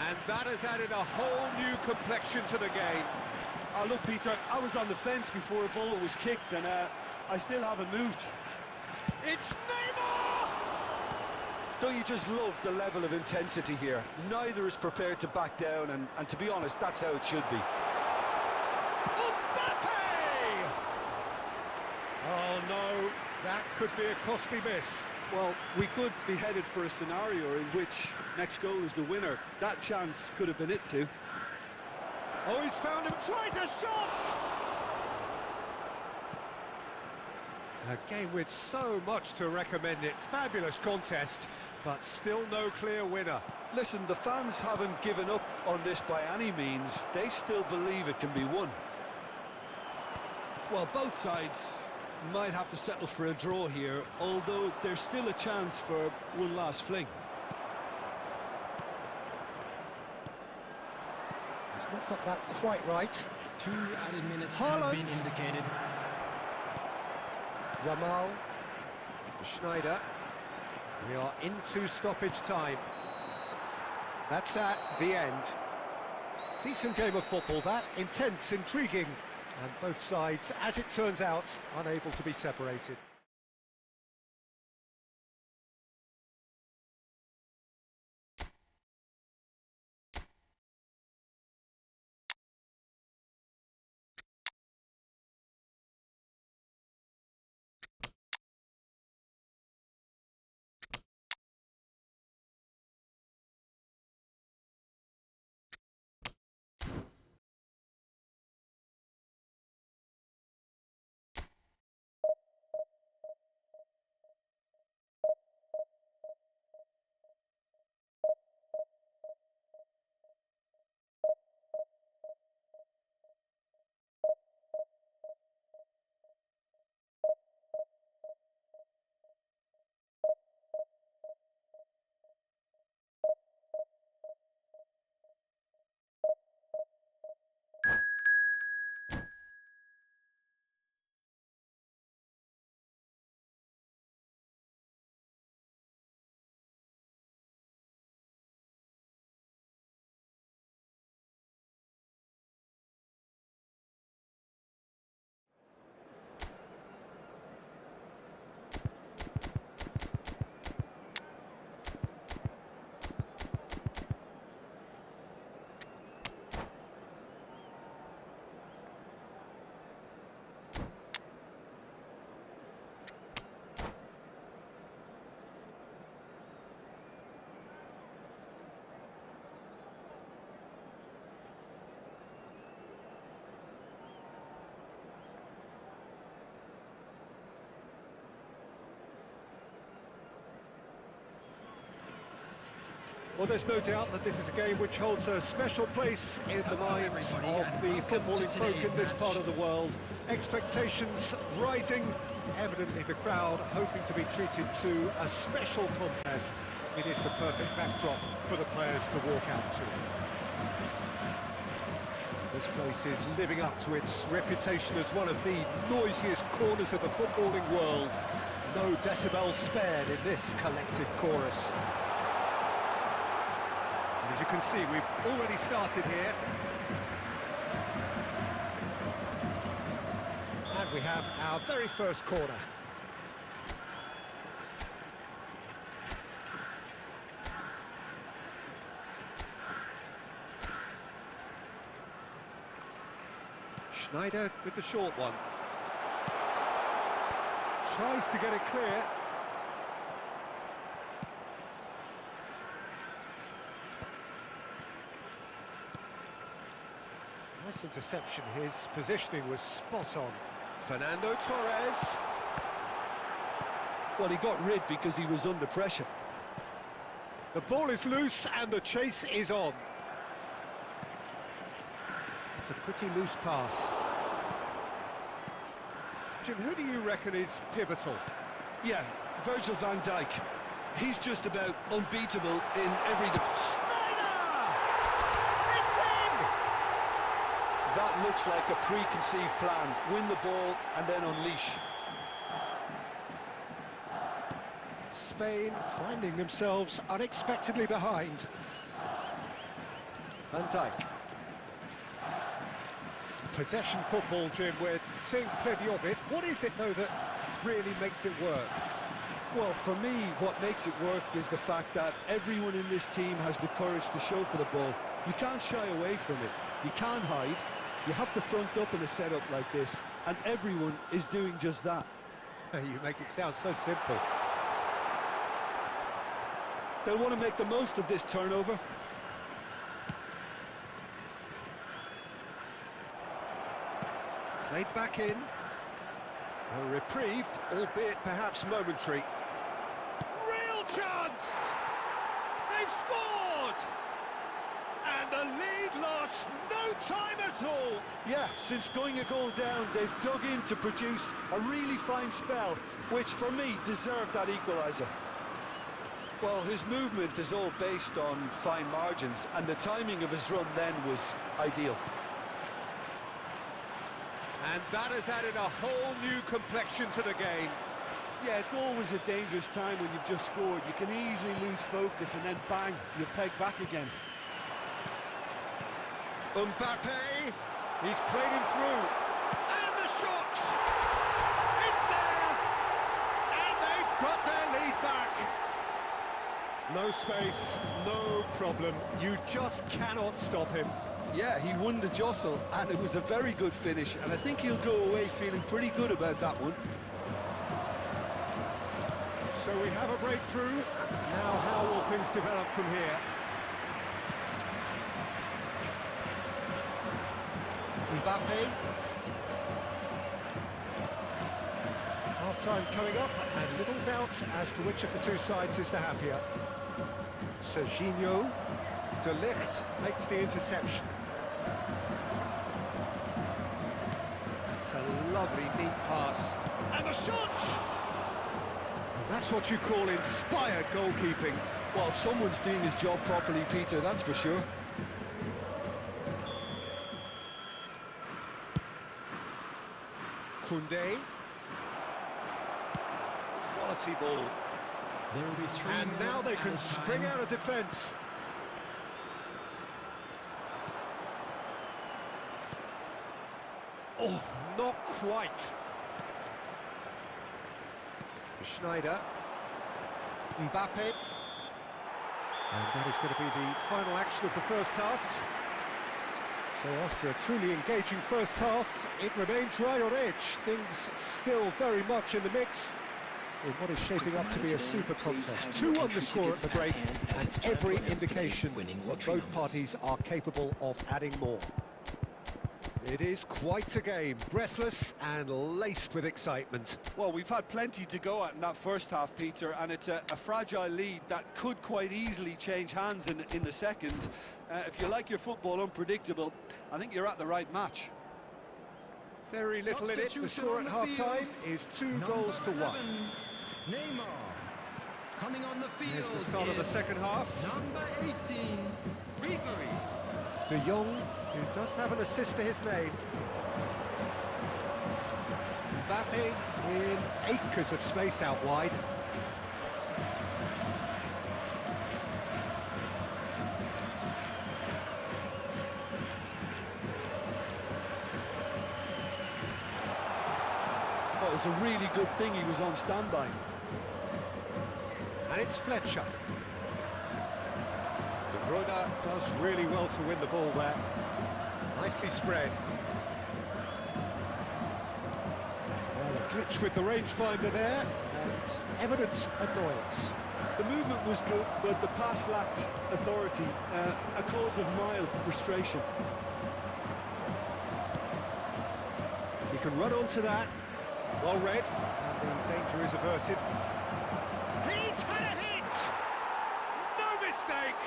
And that has added a whole new complexion to the game. Oh, look, Peter, I was on the fence before a ball was kicked, and I still haven't moved. It's Neymar! Don't you just love the level of intensity here? Neither is prepared to back down, and to be honest, that's how it should be. Mbappe! Oh no, that could be a costly miss. Well, we could be headed for a scenario in which next goal is the winner. That chance could have been it too. Oh, he's found him, tries a shot! A game with so much to recommend it. Fabulous contest, but still no clear winner. Listen, the fans haven't given up on this by any means. They still believe it can be won. Well, both sides might have to settle for a draw here, although there's still a chance for one last fling. He's not got that quite right. 2 added minutes have been Haaland. indicated. Yamal. Schneider. We are into stoppage time. That's at the end. Decent game of football, that. Intense, intriguing. And both sides, as it turns out, unable to be separated. Well, there's no doubt that this is a game which holds a special place in the minds of the footballing folk in this part of the world. Expectations rising, evidently the crowd hoping to be treated to a special contest. It is the perfect backdrop for the players to walk out to. This place is living up to its reputation as one of the noisiest corners of the footballing world. No decibels spared in this collective chorus. And as you can see, we've already started here. And we have our very first corner. Schneider with the short one. Tries to get it clear. Nice interception. His positioning was spot on. Fernando Torres. Well, he got rid because he was under pressure. The ball is loose and the chase is on. It's a pretty loose pass. Jim, who do you reckon is pivotal? Yeah, Virgil van Dijk. He's just about unbeatable in every... Schneider! It's in! That looks like a preconceived plan. Win the ball and then unleash. Spain finding themselves unexpectedly behind. Van Dijk. Possession football, Jim, we're seeing plenty of it. What is it, though, that really makes it work? Well, for me, what makes it work is the fact that everyone in this team has the courage to show for the ball. You can't shy away from it. You can't hide. You have to front up in a setup like this, and everyone is doing just that. You make it sound so simple. They'll want to make the most of this turnover. Played back in. A reprieve, albeit perhaps momentary. Real chance! They've scored! And the lead lost no time at all! Yeah, since going a goal down, they've dug in to produce a really fine spell, which for me deserved that equaliser. Well, his movement is all based on fine margins, and the timing of his run then was ideal. And that has added a whole new complexion to the game. Yeah, it's always a dangerous time when you've just scored. You can easily lose focus and then bang, you're pegged back again. Mbappe, he's played him through. And the shot! It's there! And they've got their lead back. No space, no problem. You just cannot stop him. Yeah, he won the jostle, and it was a very good finish, and I think he'll go away feeling pretty good about that one. So we have a breakthrough. Now how will things develop from here? Mbappe. Half-time coming up, and little doubt as to which of the two sides is the happier. Serginho, De Ligt makes the interception. It's a lovely, neat pass. And the shot! And that's what you call inspired goalkeeping. Well, someone's doing his job properly, Peter, that's for sure. Koundé. Quality ball. There will be 3 And now minutes they can added spring time. out of defence. Oh, not quite. Schneider. Mbappe. And that is going to be the final action of the first half. So after a truly engaging first half, it remains right on edge. Things still very much in the mix in what is shaping up to be a super contest. 2-1 the score at the break, and every indication that both parties are capable of adding more. It is quite a game, breathless and laced with excitement. Well, we've had plenty to go at in that first half, Peter, and it's a fragile lead that could quite easily change hands in the second. If you like your football unpredictable, I think you're at the right match. Very little in it. The score at half-time is 2-1. Neymar. Coming on the field. Here's the start of the second half. Number 18, Ribery. De Jong, who does have an assist to his name. Mbappe in acres of space out wide. Well, it was a really good thing he was on standby. And it's Fletcher. De Bruyne does really well to win the ball there. Nicely spread. Well, a glitch with the rangefinder there, and evident annoyance. The movement was good, but the pass lacked authority, a cause of mild frustration. He can run onto that. Well read, and the danger is averted. He's had a hit! No mistake!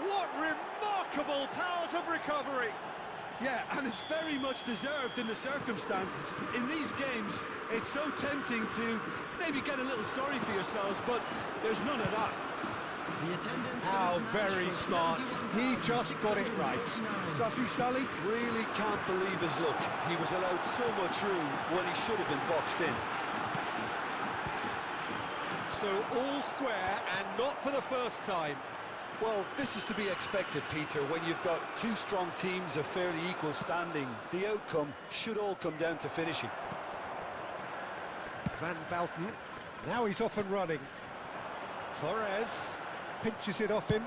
What remarkable powers of recovery! Yeah, and it's very much deserved in the circumstances. In these games, it's so tempting to maybe get a little sorry for yourselves, but there's none of that. The attendance. How very smart. He just got it right. Safi Salih really can't believe his luck. He was allowed so much room when he should have been boxed in. So all square, and not for the first time. Well, this is to be expected, Peter. When you've got two strong teams of fairly equal standing, the outcome should all come down to finishing. Van Basten, now he's off and running. Torres pinches it off him.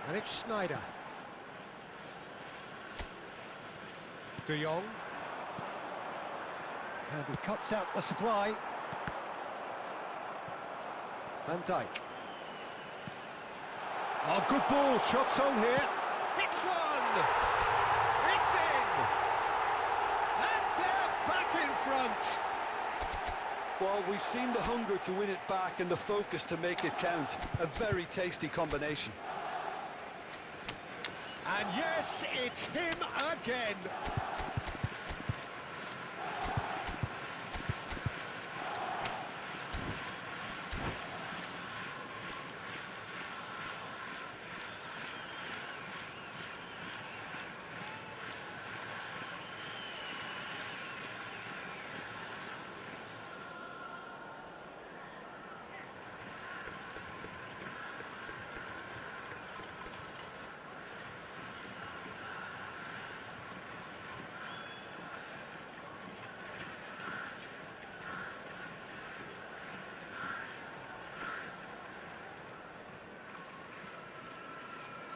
And it's Schneider. De Jong. And he cuts out the supply. Van Dijk. Oh, good ball, shots on here. Hits one! It's in! And they're back in front! Well, we've seen the hunger to win it back and the focus to make it count. A very tasty combination. And yes, it's him again.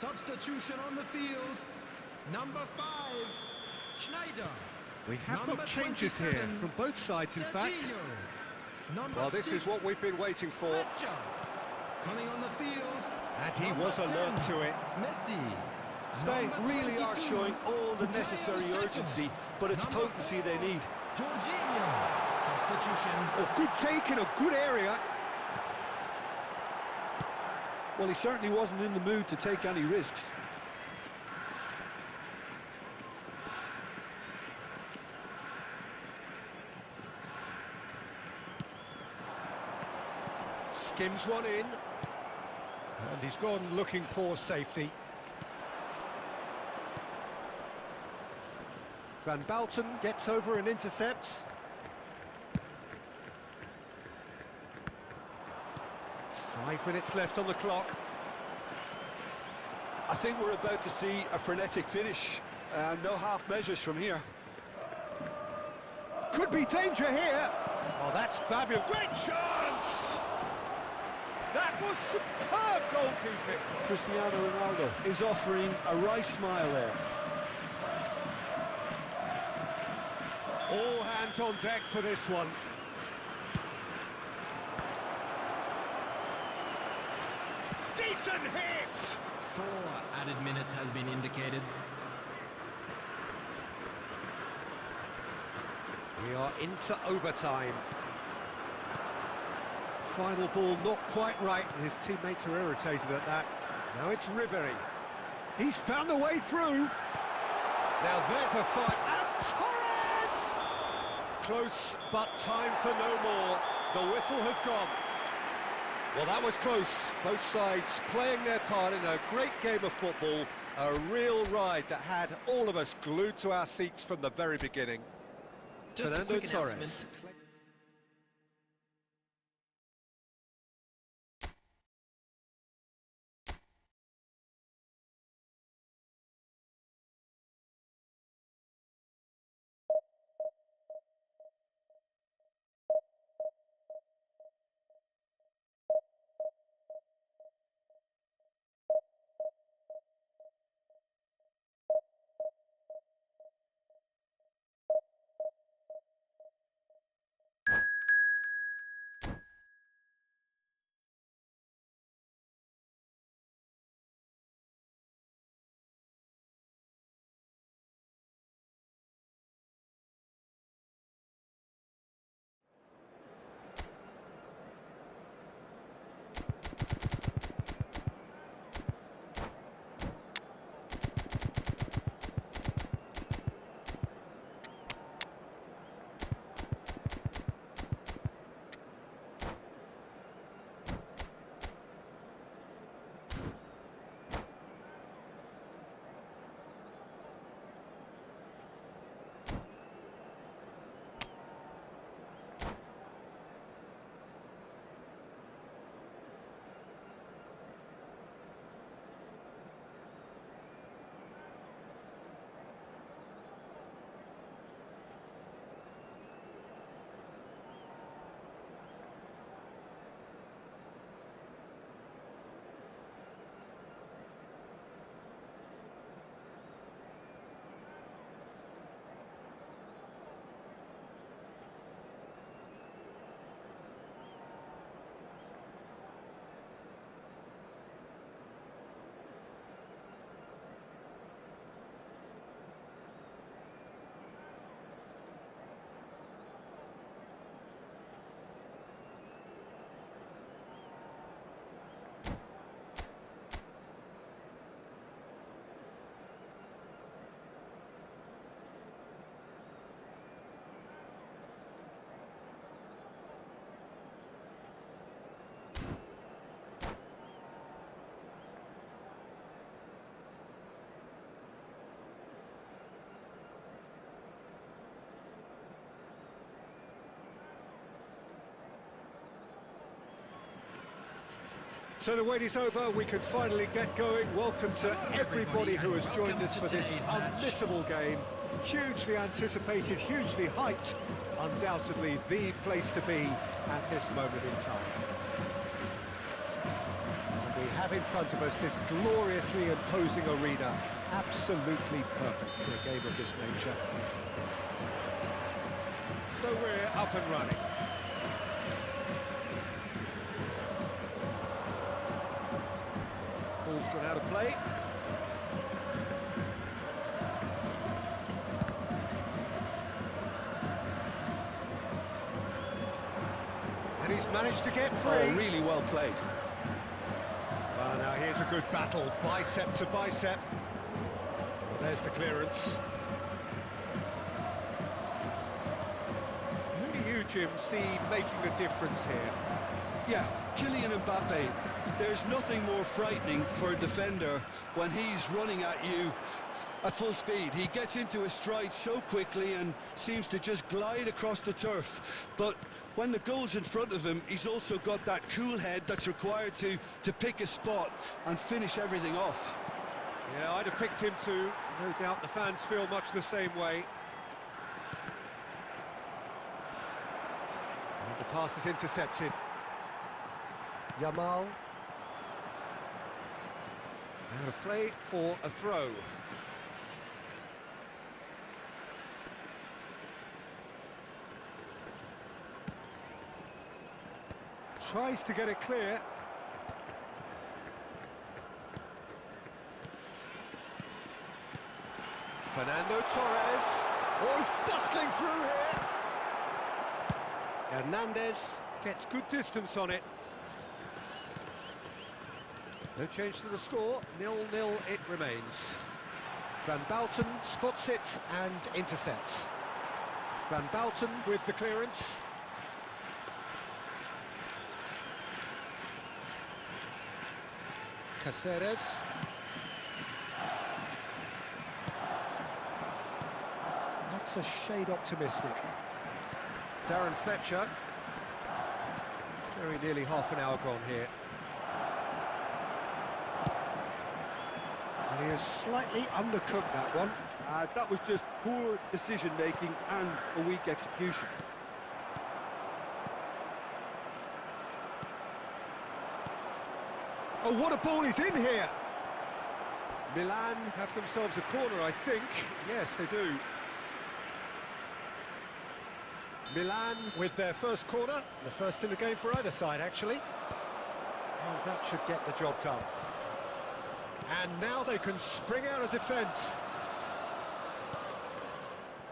Substitution on the field. Number 5, Schneider. We have Number got changes here 27, from both sides, in fact. Serginho. Number Well, this 6, is what we've been waiting for. Fletcher. Coming on the field. And he Number was alert 10, to it. Messi. Spain Number really are 22, showing all the Mario necessary Second. urgency, but it's Number potency they need. Jorginho. Substitution. Oh, good take in a good area. Well, he certainly wasn't in the mood to take any risks. Skims one in. And he's gone looking for safety. Van Basten gets over and intercepts. Five minutes left on the clock. I think we're about to see a frenetic finish. No half measures from here. Could be danger here. Oh, that's fabulous. Great chance! That was superb goalkeeping. Cristiano Ronaldo is offering a wry smile there. All hands hands on deck for this one. Decent hit! 4 added minutes has been indicated. We are into overtime. Final ball not quite right, and his teammates are irritated at that. Now it's Ribery. He's found a way through. Now there's a fight, and Torres! Close, but time for no more. The whistle has gone. Well, that was close. Both sides playing their part in a great game of football. A real ride that had all of us glued to our seats from the very beginning. Just a Fernando quick Torres. announcement. So the wait is over, we can finally get going. Welcome to everybody who has joined us for this unmissable game. Hugely anticipated, hugely hyped. Undoubtedly the place to be at this moment in time. And we have in front of us this gloriously imposing arena. Absolutely perfect for a game of this nature. So we're up and running. Ball's gone out of play. And he's managed to get free. Oh, really well played. Well, now here's a good battle, bicep to bicep. There's the clearance. Who do you, Jim, see making the difference here? Yeah, Kylian Mbappe. There's nothing more frightening for a defender when he's running at you at full speed. He gets into a stride so quickly and seems to just glide across the turf. But when the goal's in front of him, he's also got that cool head that's required to pick a spot and finish everything off. Yeah, I'd have picked him too. No doubt the fans feel much the same way. And the pass is intercepted. Yamal. Out of play for a throw. tries to get it clear. Fernando Torres. Oh, he's bustling through here. Hernandez gets good distance on it. No change to the score, 0-0 it remains. Van Bouten spots it and intercepts. Van Bouten with the clearance. Caceres. That's a shade optimistic. Darren Fletcher. Very nearly half an hour gone here. And he has slightly undercooked that one. That was just poor decision-making and a weak execution. Oh, what a ball is in here! Milan have themselves a corner, I think. Yes, they do. Milan with their first corner, the first in the game for either side, actually. Oh, that should get the job done. And now they can spring out of defence.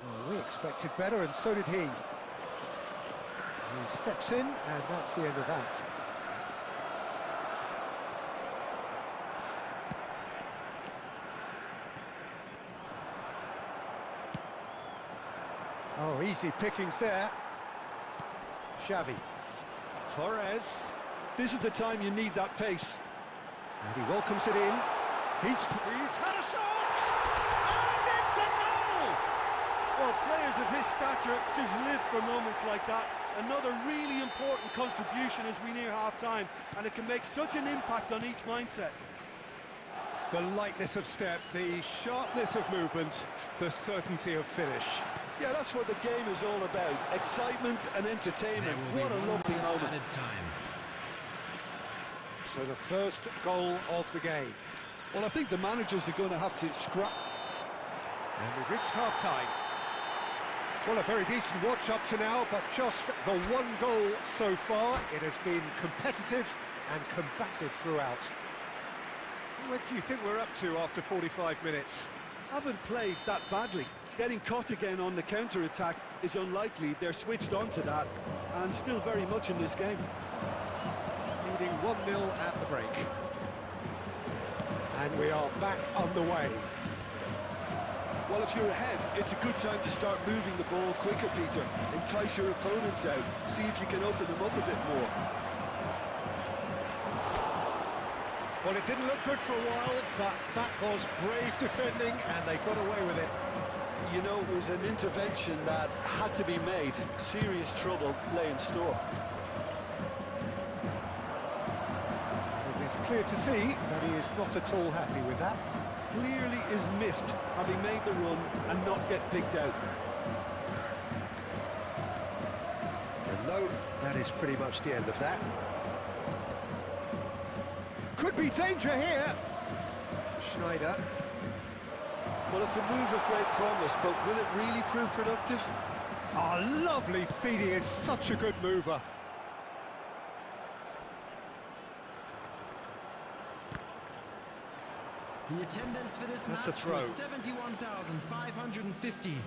Oh, we expected better, and so did he. He steps in, and that's the end of that. Oh, easy pickings there. Xavi. Torres. This is the time you need that pace. And he welcomes it in. He's had a shot! And it's a goal! Well, players of his stature just live for moments like that. Another really important contribution as we near half-time, and it can make such an impact on each mindset. The lightness of step, the sharpness of movement, the certainty of finish. Yeah, that's what the game is all about. Excitement and entertainment. What a lovely moment. So the first goal of the game. Well, I think the managers are going to have to scrap. And we've reached half-time. Well, a very decent watch up to now, but just the one goal so far. It has been competitive and combative throughout. What do you think we're up to after 45 minutes? Haven't played that badly. Getting caught again on the counter-attack is unlikely. They're switched on to that, and still very much in this game. Leading 1-0 at the break. And we are back underway. Well, if you're ahead, it's a good time to start moving the ball quicker, Peter. Entice your opponents out. See if you can open them up a bit more. Well, it didn't look good for a while, but that was brave defending, and they got away with it. You know, it was an intervention that had to be made. Serious trouble lay in store. It is clear to see that he is not at all happy with that. Clearly is miffed, having made the run and not get picked out. And no, that is pretty much the end of that. Could be danger here. Schneider. Well, it's a move of great promise, but will it really prove productive? Oh, lovely feet. He is such a good mover. The attendance for this That's match a throw. was 71,550.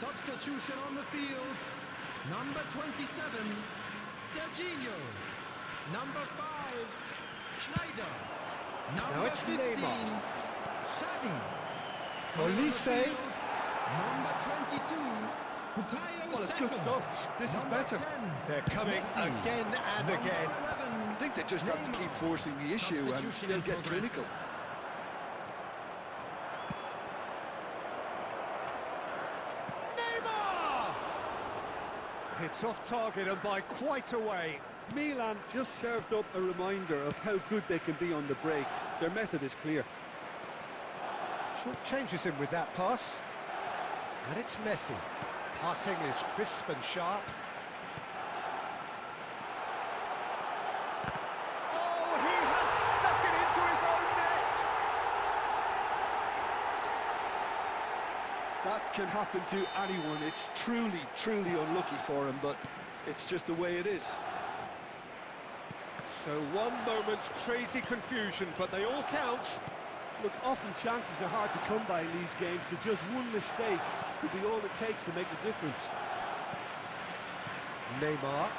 Substitution on the field. Number 27, Serginho. Number 5, Schneider. Number it's 15, Neymar. Xavi. Olise. Number 22, Well, it's good stuff. This is better. They're coming again and again. I think they just have to keep forcing the issue and they'll get clinical. Neymar! It's off target and by quite a way. Milan just served up a reminder of how good they can be on the break. Their method is clear. Short changes him with that pass. And it's Messi. Passing is crisp and sharp. Oh, he has stuck it into his own net! That can happen to anyone. It's truly, truly unlucky for him, but it's just the way it is. So one moment's crazy confusion, but they all count. Look, often chances are hard to come by in these games, so just one mistake could be all it takes to make the difference. Neymar.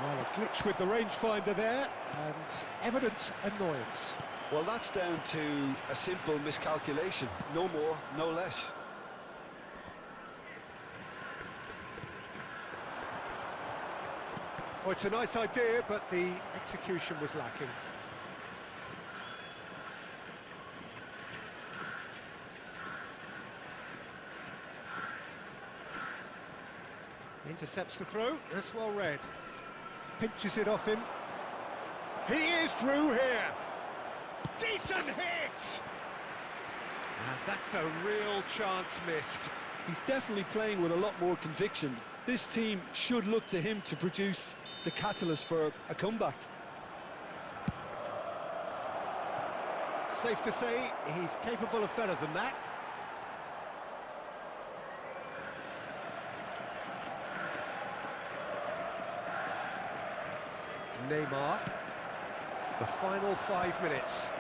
Well, a glitch with the rangefinder there, and evident annoyance. Well, that's down to a simple miscalculation. No more, no less. Oh, it's a nice idea, but the execution was lacking. Intercepts the throw, that's well read. Pinches it off him. He is through here! Decent hit! And that's a real chance missed. He's definitely playing with a lot more conviction. This team should look to him to produce the catalyst for a comeback. Safe to say, he's capable of better than that. Neymar. The final 5 minutes.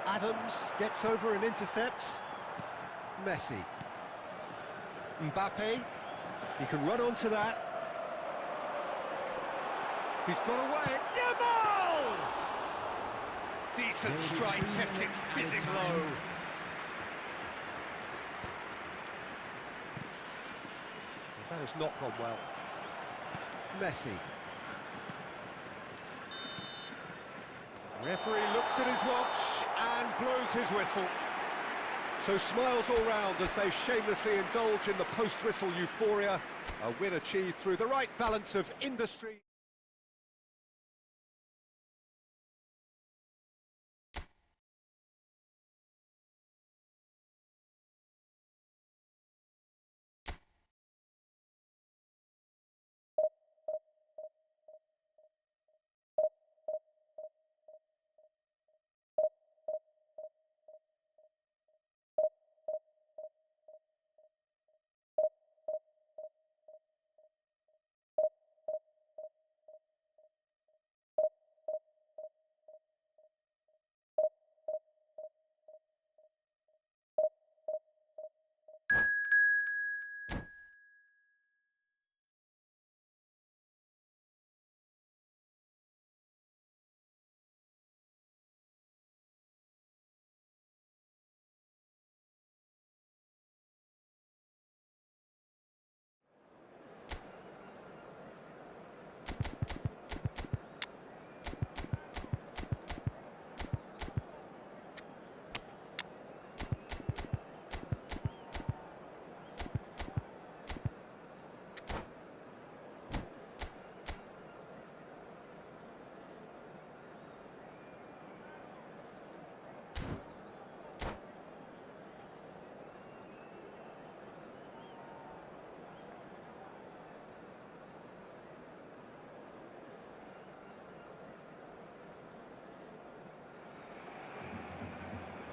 Adams gets over and intercepts. Messi. Mbappe. He can run onto that. He's got away. Yamal! Decent strike, kept it fizzing low. That has not gone well. Messi. Referee looks at his watch and blows his whistle. So smiles all round as they shamelessly indulge in the post-whistle euphoria. A win achieved through the right balance of industry.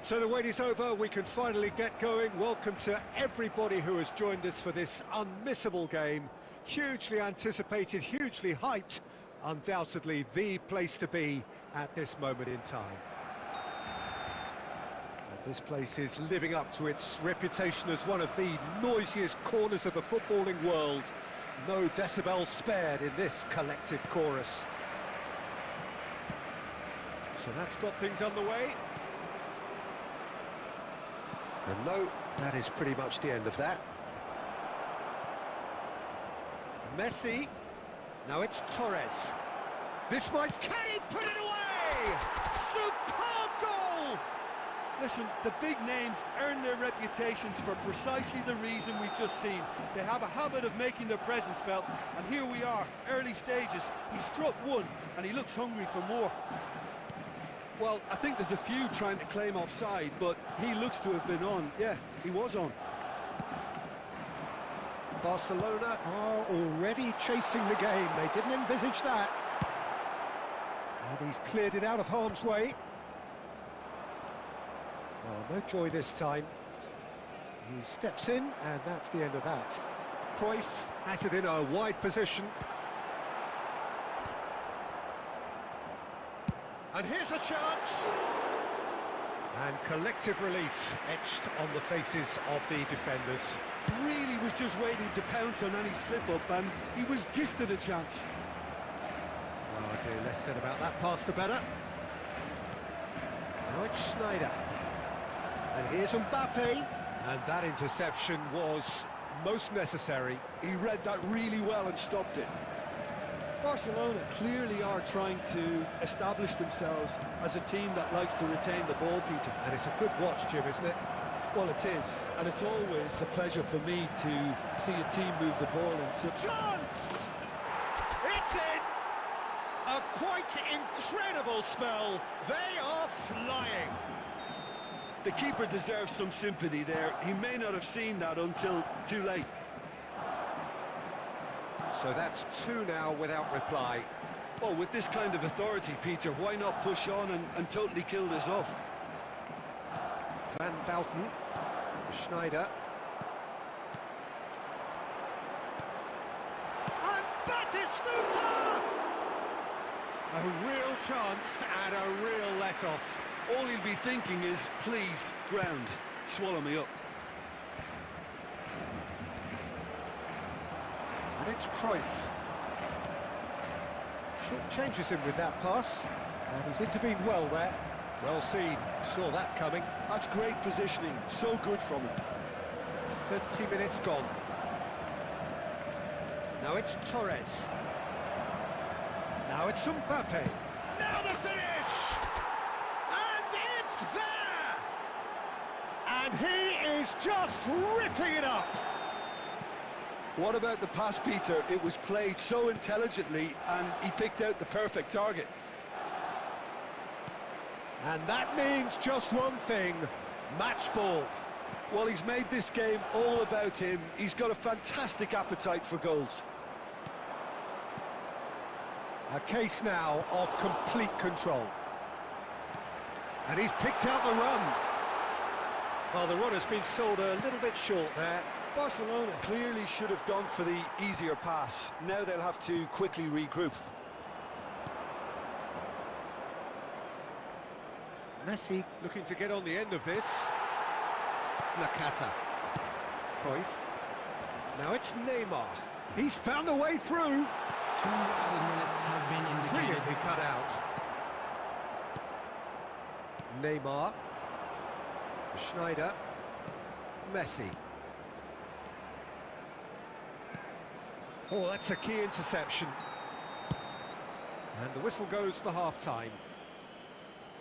So the wait is over, we can finally get going. Welcome to everybody who has joined us for this unmissable game. Hugely anticipated, hugely hyped. Undoubtedly the place to be at this moment in time. And this place is living up to its reputation as one of the noisiest corners of the footballing world. No decibels spared in this collective chorus. So that's got things underway. And no That is pretty much the end of that. Messi. Now it's Torres. This might... Can he put it away? Superb goal! Listen, the big names earn their reputations for precisely the reason we've just seen. They have a habit of making their presence felt, and here we are, early stages. He struck one, and he looks hungry for more. Well, I think there's a few trying to claim offside, but he looks to have been on. Yeah, he was on. Barcelona are already chasing the game. They didn't envisage that. And he's cleared it out of harm's way. Oh, no joy this time. He steps in, and that's the end of that. Cruyff has it in a wide position. And here's a chance! And collective relief etched on the faces of the defenders. Really was just waiting to pounce on any slip-up, and he was gifted a chance. Oh dear, less said about that pass the better. Now it's Schneider. And here's Mbappe. And that interception was most necessary. He read that really well and stopped it. Barcelona clearly are trying to establish themselves as a team that likes to retain the ball, Peter. And it's a good watch, Jim, isn't it? Well, it is, and it's always a pleasure for me to see a team move the ball in such... Chance! It's in! A quite incredible spell. They are flying. The keeper deserves some sympathy there. He may not have seen that until too late. So that's two now without reply. Well, with this kind of authority, Peter, why not push on and totally kill this off? Van Bouten, Schneider. And Batistuta! A real chance and a real let-off. All he'll be thinking is, please, ground, swallow me up. And it's Cruyff. Short changes him with that pass. And he's intervened well there. Well seen, saw that coming. That's great positioning, so good from him. 30 minutes gone. Now it's Torres. Now it's Mbappe. Now the finish! And it's there! And he is just ripping it up! What about the pass, Peter? It was played so intelligently, and he picked out the perfect target. And that means just one thing, match ball. Well, he's made this game all about him. He's got a fantastic appetite for goals. A case now of complete control. And he's picked out the run. Well, the run has been sold a little bit short there. Barcelona clearly should have gone for the easier pass. Now they'll have to quickly regroup. Messi looking to get on the end of this. Nakata. Cruyff. Now it's Neymar. He's found a way through. 2 added minutes has been indicated. Brilliantly cut out. Neymar. Schneider. Messi. Oh, that's a key interception. And the whistle goes for half-time.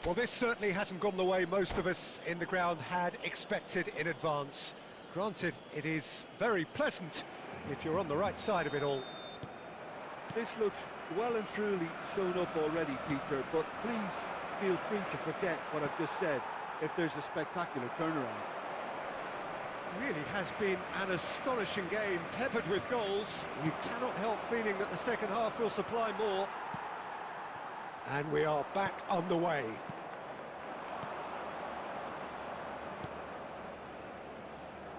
Well, this certainly hasn't gone the way most of us in the ground had expected in advance. Granted, it is very pleasant if you're on the right side of it all. This looks well and truly sewn up already, Peter, but please feel free to forget what I've just said if there's a spectacular turnaround. Really has been an astonishing game, peppered with goals. You cannot help feeling that the second half will supply more. And we are back underway.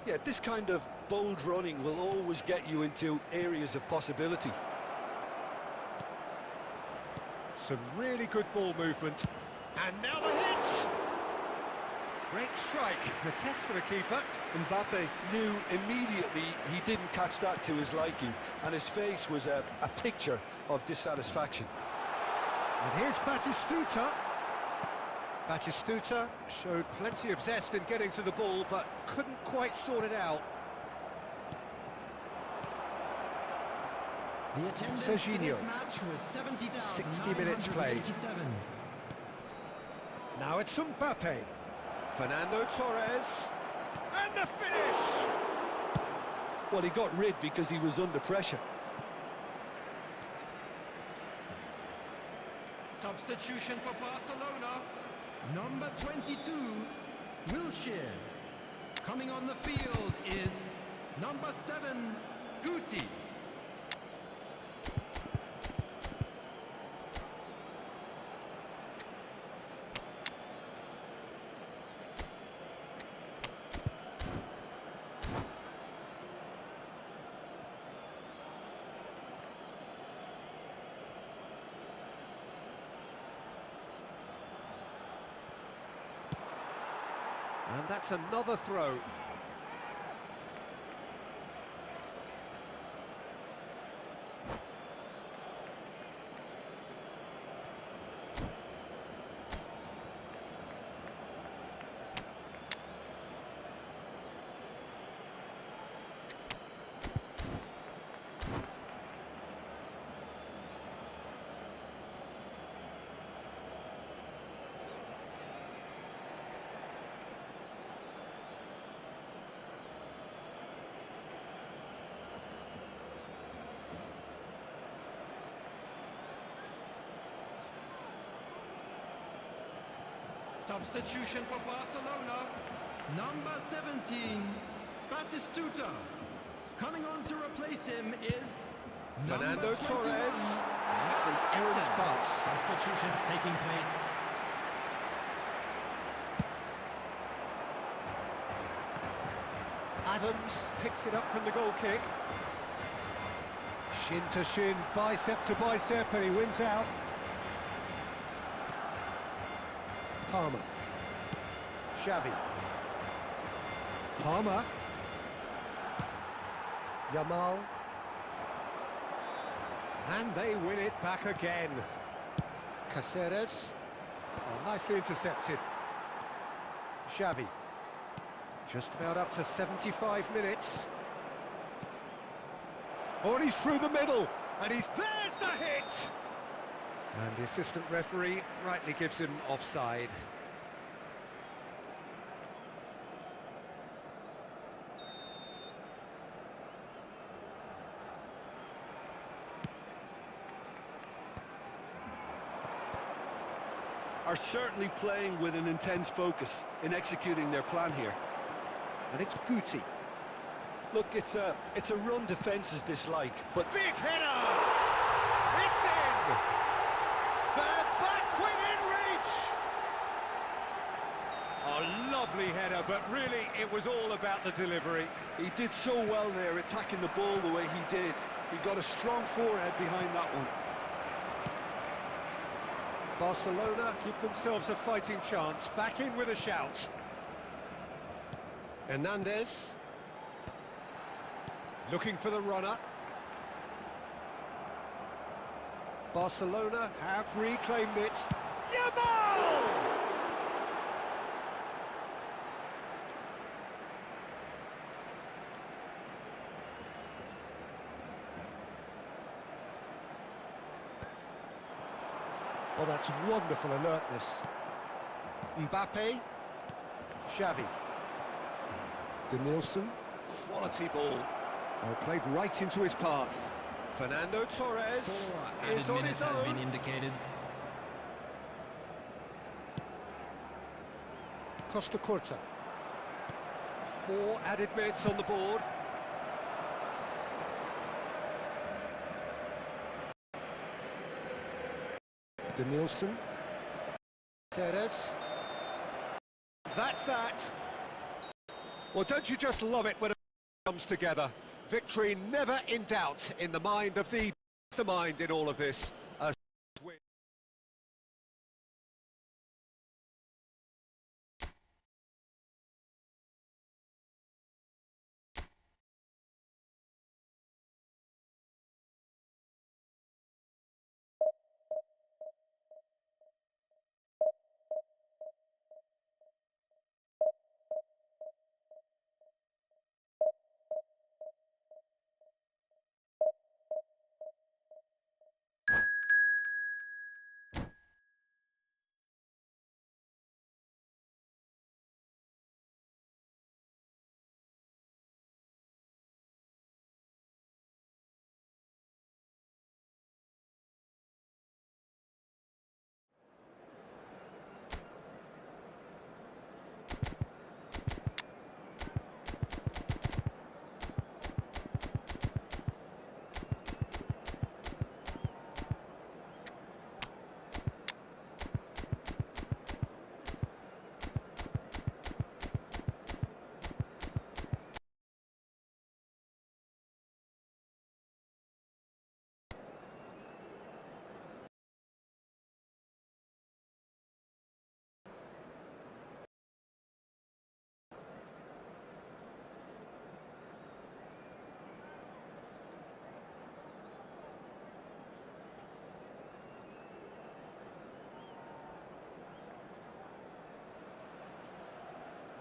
Yeah, this kind of bold running will always get you into areas of possibility. Some really good ball movement. And now the hit! Great strike, the test for the keeper. Mbappe knew immediately he didn't catch that to his liking, and his face was a picture of dissatisfaction. And here's Batistuta. Batistuta showed plenty of zest in getting to the ball, but couldn't quite sort it out. The attendance for Serginho. this match was 60 minutes played. 70,987. Now it's Mbappe. Fernando Torres. And the finish! Well, he got rid because he was under pressure. Substitution for Barcelona. Number 22, Wilshere. Coming on the field is number 7, Guti. And that's another throw. Substitution for Barcelona. Number 17, Batistuta. Coming on to replace him is Fernando number 21. Torres. That's an errant pass. Substitutions taking place. Adams picks it up from the goal kick. Shin to shin, bicep to bicep, and he wins out. Palmer. Xavi. Palmer. Yamal. And they win it back again. Caceres. Oh, nicely intercepted. Xavi. Just about up to 75 minutes. Oh, and he's through the middle. And there's the hit! And the assistant referee rightly gives him offside. Are certainly playing with an intense focus in executing their plan here. And it's Guti. Look, it's a run defences dislike, but Big header! It's in! They're back within reach! A lovely header, but really it was all about the delivery. he did so well there, attacking the ball the way he did. He got a strong forehead behind that one. Barcelona give themselves a fighting chance, back in with a shout. Hernandez. Looking for the runner. Barcelona have reclaimed it. Yamal! Well, that's wonderful alertness. Mbappe. Xavi. Denilson. Quality ball. Oh, played right into his path. Fernando Torres is on his has been own. indicated. Costa Curta. 4 added minutes on the board. Denilson. Teres. That's that. Well, don't you just love it when it comes together? Victory never in doubt in the mind of the mastermind in all of this.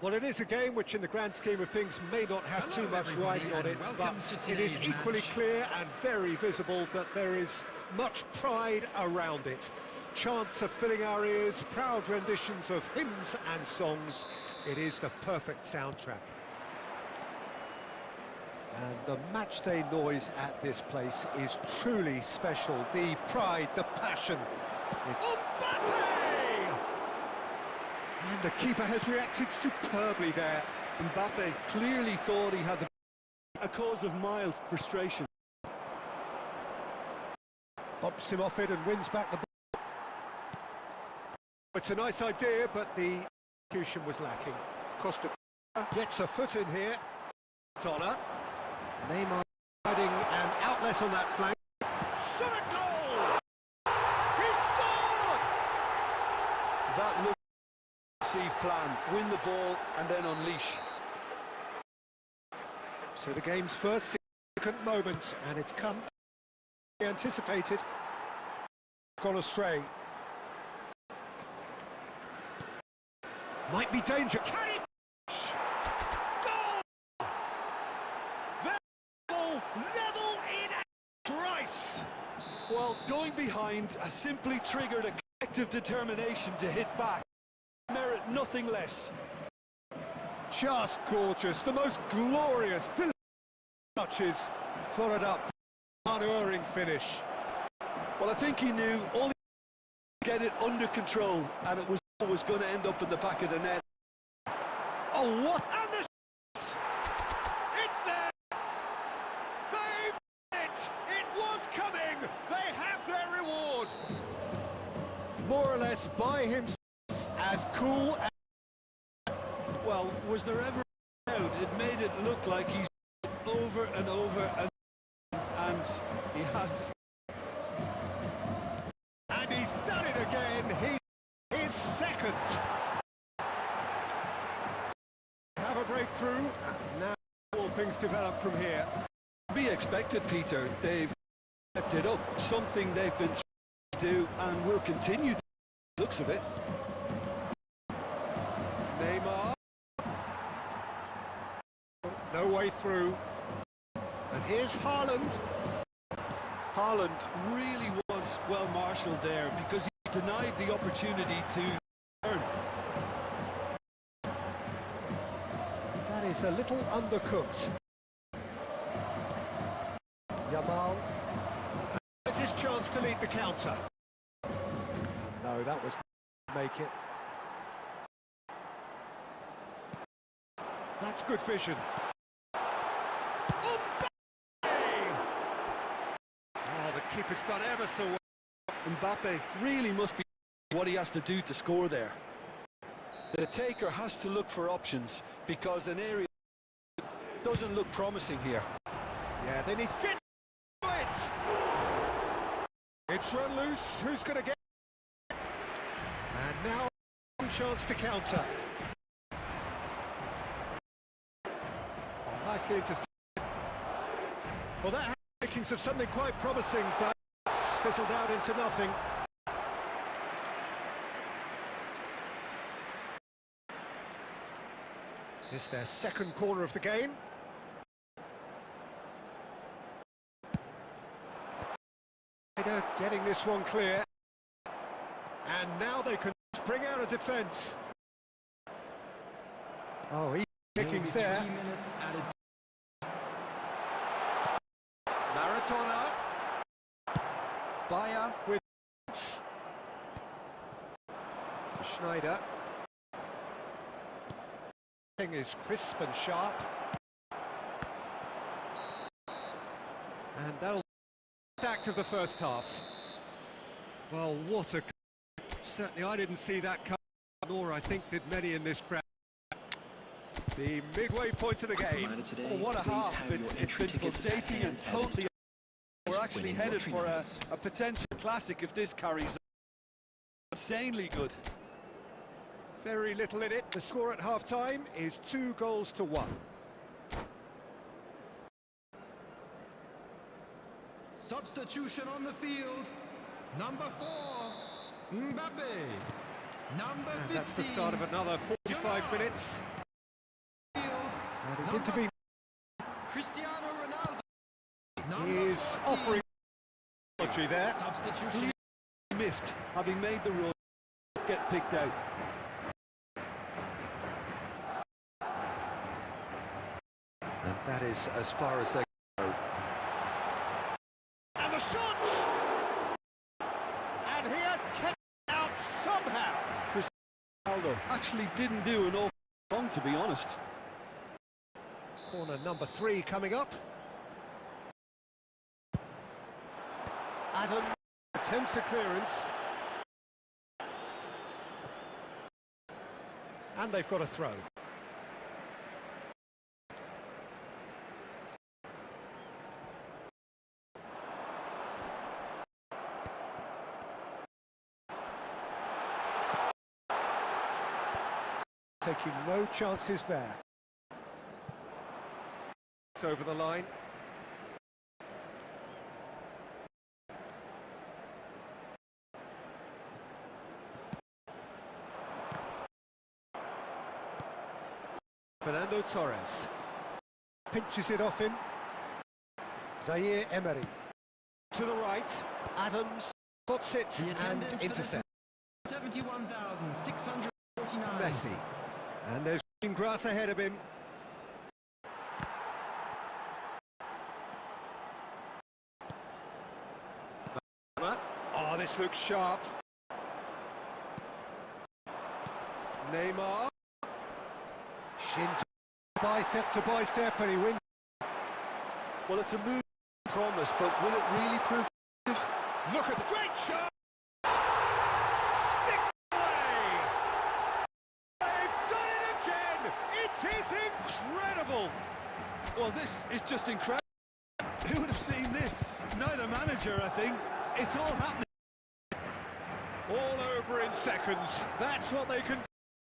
Well, it is a game which in the grand scheme of things may not have too much riding on it, but it is equally clear and very visible that there is much pride around it. Chants are filling our ears, proud renditions of hymns and songs. It is the perfect soundtrack. And the matchday noise at this place is truly special. The pride, the passion. Mbappe! And the keeper has reacted superbly there. Mbappe clearly thought he had a cause of mild frustration. Bumps him off it and wins back the ball. It's a nice idea, but the execution was lacking. Costa gets a foot in here. Donna. Neymar hiding an outlet on that flank. Shot a goal! He scored! That looked like a plan. Win the ball and then unleash. So the game's first significant moment, and it's come anticipated. Gone astray. Might be danger. Can he finish? Goal! Level in Rice. Well, going behind has simply triggered a collective determination to hit back. Merit nothing less. Just gorgeous, the most glorious touches. Followed up, unerring finish. Well, I think he knew all he had to get it under control, and it was always going to end up in the back of the net. Oh, what? And the shots! It's there! They've done it! It was coming! They have their reward! More or less by himself, as cool as... Well, was there ever a doubt? It made it look like he's over and over and he has. And he's done it again! He is second! Have a breakthrough. Now all things develop from here. Be expected, Peter. They've kept it up. Something they've been to do and will continue to do, looks of it. Neymar. No way through. And here's Haaland. Haaland really was well marshalled there because he denied the opportunity to turn. That is a little undercooked. Yamal. There's his chance to lead the counter. No, that was make it. That's good vision. Oh, the keeper's done ever so well. Mbappe really must be what he has to do to score there. The taker has to look for options because an area doesn't look promising here. Yeah, they need to get it. It's run loose. Who's going to get it? And now one chance to counter. Nicely intercepted. Well, that had makings of something quite promising, but it's fizzled out into nothing. It's their second corner of the game. Getting this one clear. And now they can bring out a defence. Oh, he pickings there. Maradona. Bayer with Schneider. Thing is crisp and sharp. And that'll be the act of the first half. Well, what a... Certainly I didn't see that come, nor I think did many in this crowd. The midway point of the game. Oh, what a half. It's been pulsating and totally... We're actually headed for a potential classic if this carries on. Insanely good. Very little in it. The score at half-time is 2-1. Substitution on the field. Number 4, Mbappe. Number 50. And that's the start of another 45 minutes. He's intervening. Cristiano Ronaldo. He is offering apology there. Substitution. Miffed, having made the run, get picked out. And that is as far as they go. And the shots! And he has kept it out somehow. Ronaldo actually didn't do an awful lot, to be honest. Corner number 3 coming up. Adam attempts a clearance. And they've got a throw. Taking no chances there. It's over the line. Fernando Torres pinches it off him. Zaire Emery to the right. Adams spots it and intercepts. 71,649. Messi, and there's grass ahead of him. Oh, this looks sharp. Neymar. Shin to bicep to bicep, and he wins. Well, it's a move promise, but will it really prove? Look at the great shot! Sticks away! They've done it again! It is incredible! Well, this is just incredible. Who would have seen this? Neither manager, I think. It's all happening. All over in seconds. That's what they can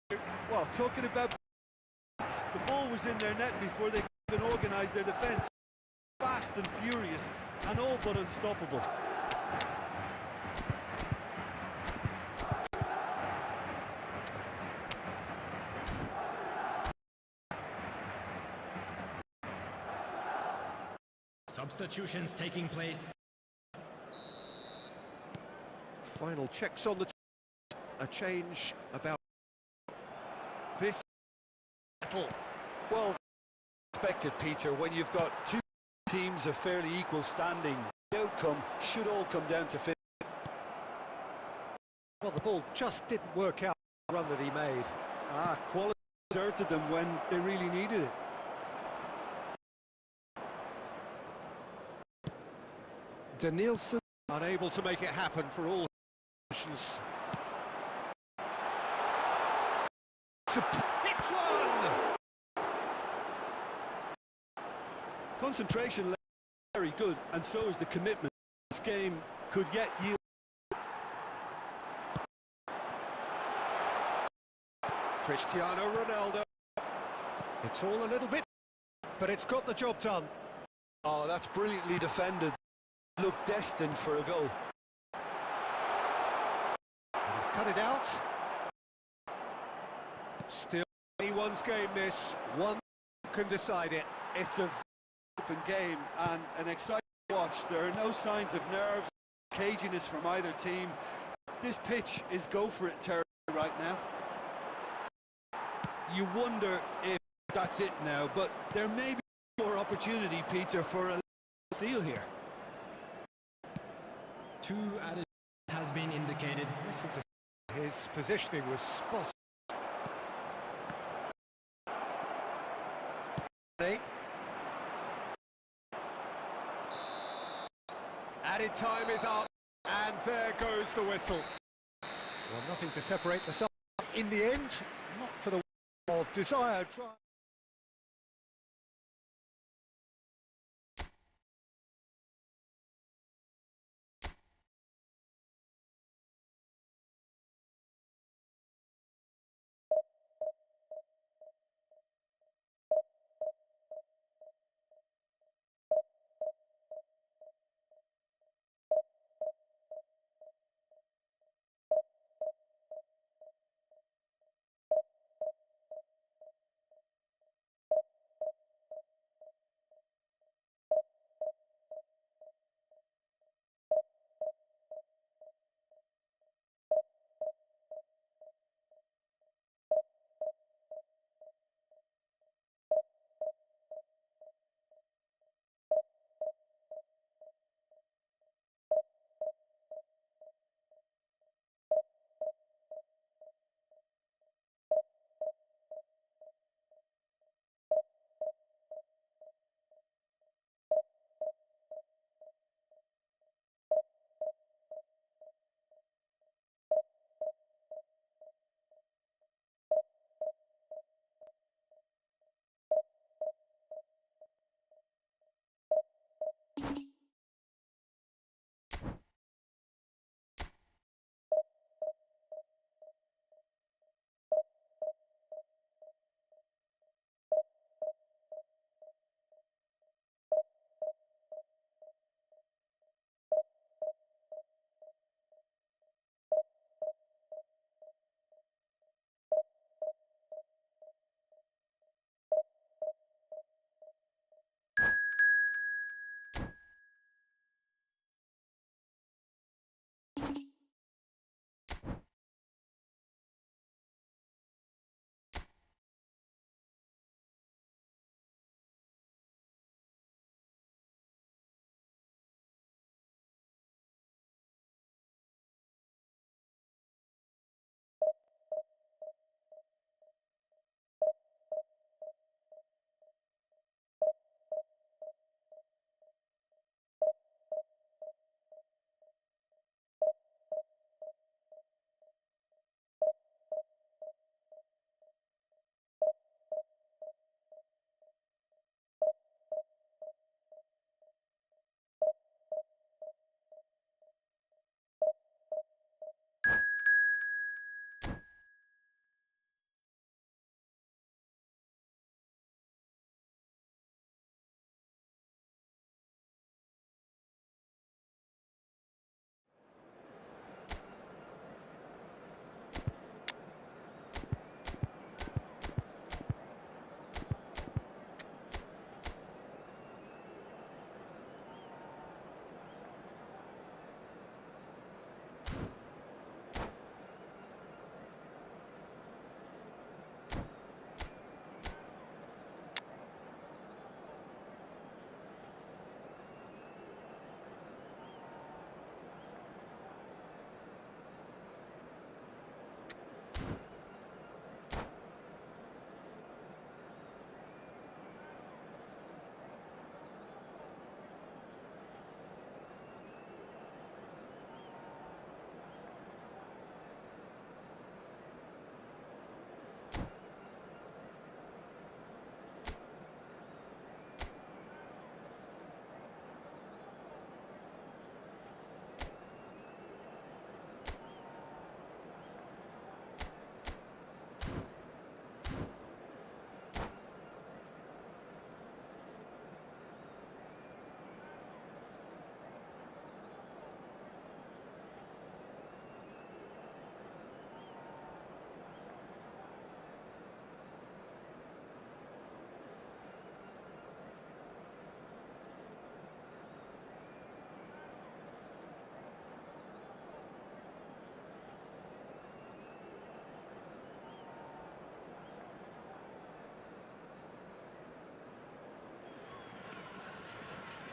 do. Well, talking about the ball was in their net before they even organised their defence. Fast and furious, and all but unstoppable. Substitutions taking place. Final checks on the a change about this battle. Well, expected, Peter, when you've got two teams of fairly equal standing, the outcome should all come down to finish. Well, the ball just didn't work out the run that he made. Quality deserted them when they really needed it. Danielson unable to make it happen for all positions. Hits one! Concentration very good, and so is the commitment. This game could yet yield. Cristiano Ronaldo. It's all a little bit, but it's got the job done. Oh, that's brilliantly defended. Look destined for a goal. He's cut it out. Still anyone's game this. One can decide it. It's a open game and an exciting watch. There are no signs of nerves, caginess from either team. This pitch is go for it territory right now. You wonder if that's it now, but there may be more opportunity, Peter, for a steal here. 2 added has been indicated. Listen to his positioning was spot on. Added time is up, and there goes the whistle. Well, nothing to separate the sides in the end, not for the of desired drive.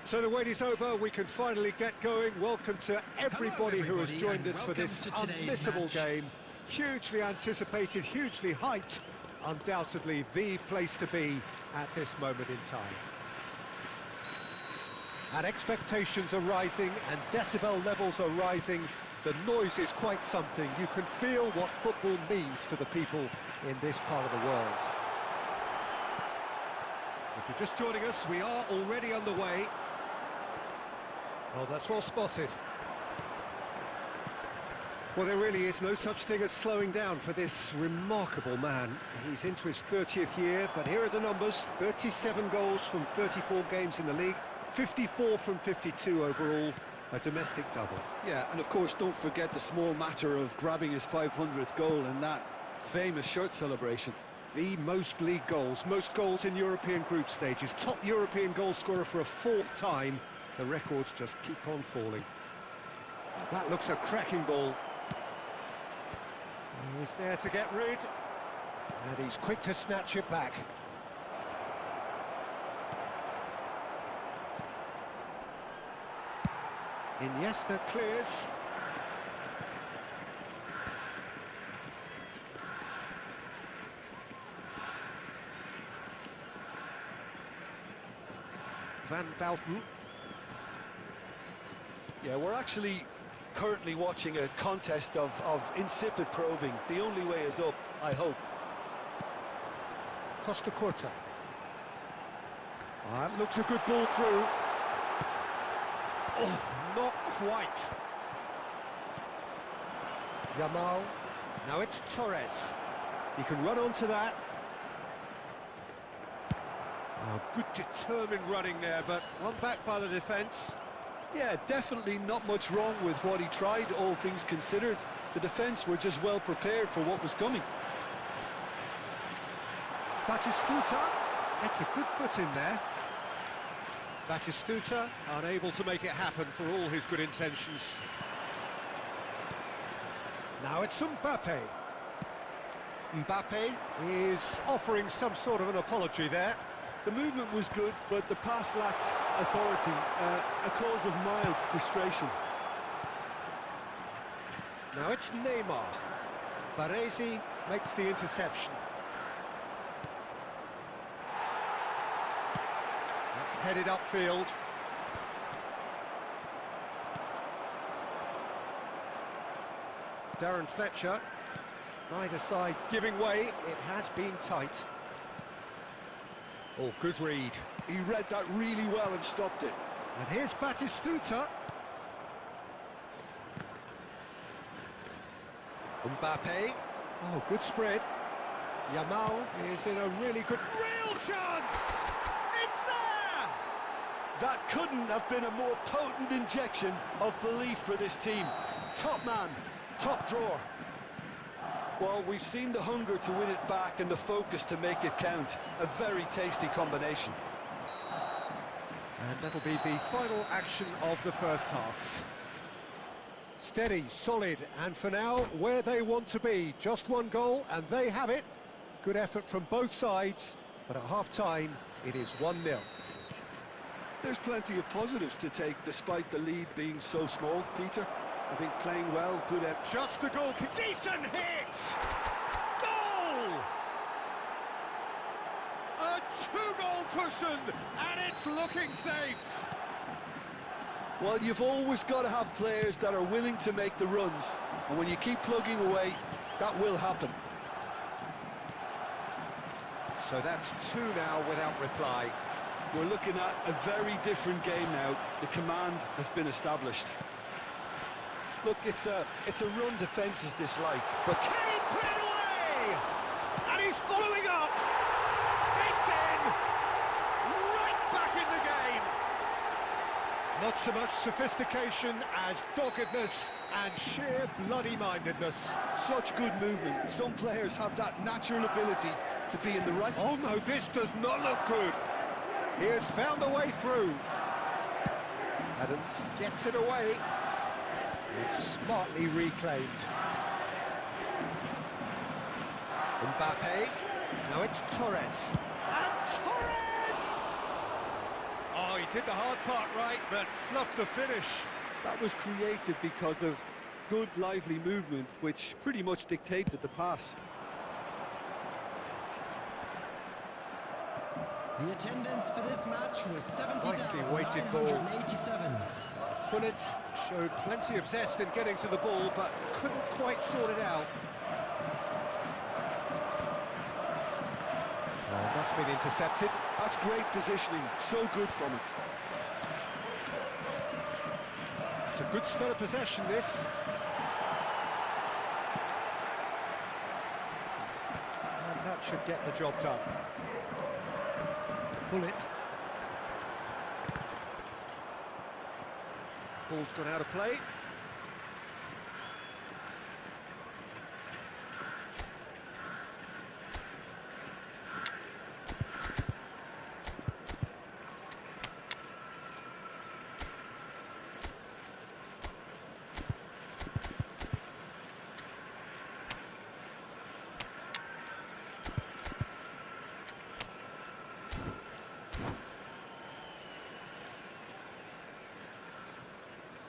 So the wait is over, we can finally get going. Welcome to everybody who has joined us for this unmissable game. Hugely anticipated, hugely hyped. Undoubtedly the place to be at this moment in time. And expectations are rising and decibel levels are rising. The noise is quite something. You can feel what football means to the people in this part of the world. If you're just joining us, we are already underway. Oh, that's well spotted. Well, there really is no such thing as slowing down for this remarkable man. He's into his 30th year, but here are the numbers. 37 goals from 34 games in the league, 54 from 52 overall, a domestic double. Yeah, and of course, don't forget the small matter of grabbing his 500th goal in that famous shirt celebration. The most league goals, most goals in European group stages, top European goal scorer for a fourth time. The records just keep on falling. Oh, that looks a cracking ball. He's there to get rid, and he's quick to snatch it back. Iniesta clears. Van Bouten. Yeah, we're actually currently watching a contest of insipid probing. The only way is up, I hope. Costa Curta. That looks a good ball through. Oh, not quite. Yamal. Now it's Torres. He can run onto that. Oh, good determined running there, but one back by the defence. Yeah, definitely not much wrong with what he tried, all things considered. The defence were just well prepared for what was coming. Batistuta, it's a good foot in there. Batistuta unable to make it happen for all his good intentions. Now it's Mbappe. Mbappe is offering some sort of an apology there. The movement was good, but the pass lacked authority, a cause of mild frustration. Now it's Neymar. Baresi makes the interception. That's headed upfield. Darren Fletcher, neither side giving way. It has been tight. Oh, good read. He read that really well and stopped it. And here's Batistuta. Mbappe. Oh, good spread. Yamal is in a really good... Real chance! It's there! That couldn't have been a more potent injection of belief for this team. Top man, top drawer. Well, we've seen the hunger to win it back and the focus to make it count. A very tasty combination. And that'll be the final action of the first half. Steady, solid, and for now, where they want to be. Just one goal, and they have it. Good effort from both sides, but at half-time, it is 1-0. There's plenty of positives to take, despite the lead being so small, Peter. I think playing well, good effort. Just the goal. Decent hit! Goal! A two-goal cushion, and it's looking safe. Well, you've always got to have players that are willing to make the runs, and when you keep plugging away, that will happen. So that's two now without reply. We're looking at a very different game now. The command has been established. Look, it's a run defence's dislike, but can he put it away? And he's following up. It's in. Right back in the game. Not so much sophistication as doggedness and sheer bloody-mindedness. Such good movement. Some players have that natural ability to be in the right... Oh no, this does not look good. He has found a way through. Adams gets it away. It's smartly reclaimed. Mbappe. Now it's Torres. And Torres! Oh, Oh, he did the hard part right, but fluffed the finish. That was created because of good, lively movement, which pretty much dictated the pass. The attendance for this match was Nicely weighted ball. 70,987. Pullet showed plenty of zest in getting to the ball, but couldn't quite sort it out. Oh, that's been intercepted. That's great positioning, so good from him. It's a good spell of possession, this. And that should get the job done. Pullet. Ball's gone out of play.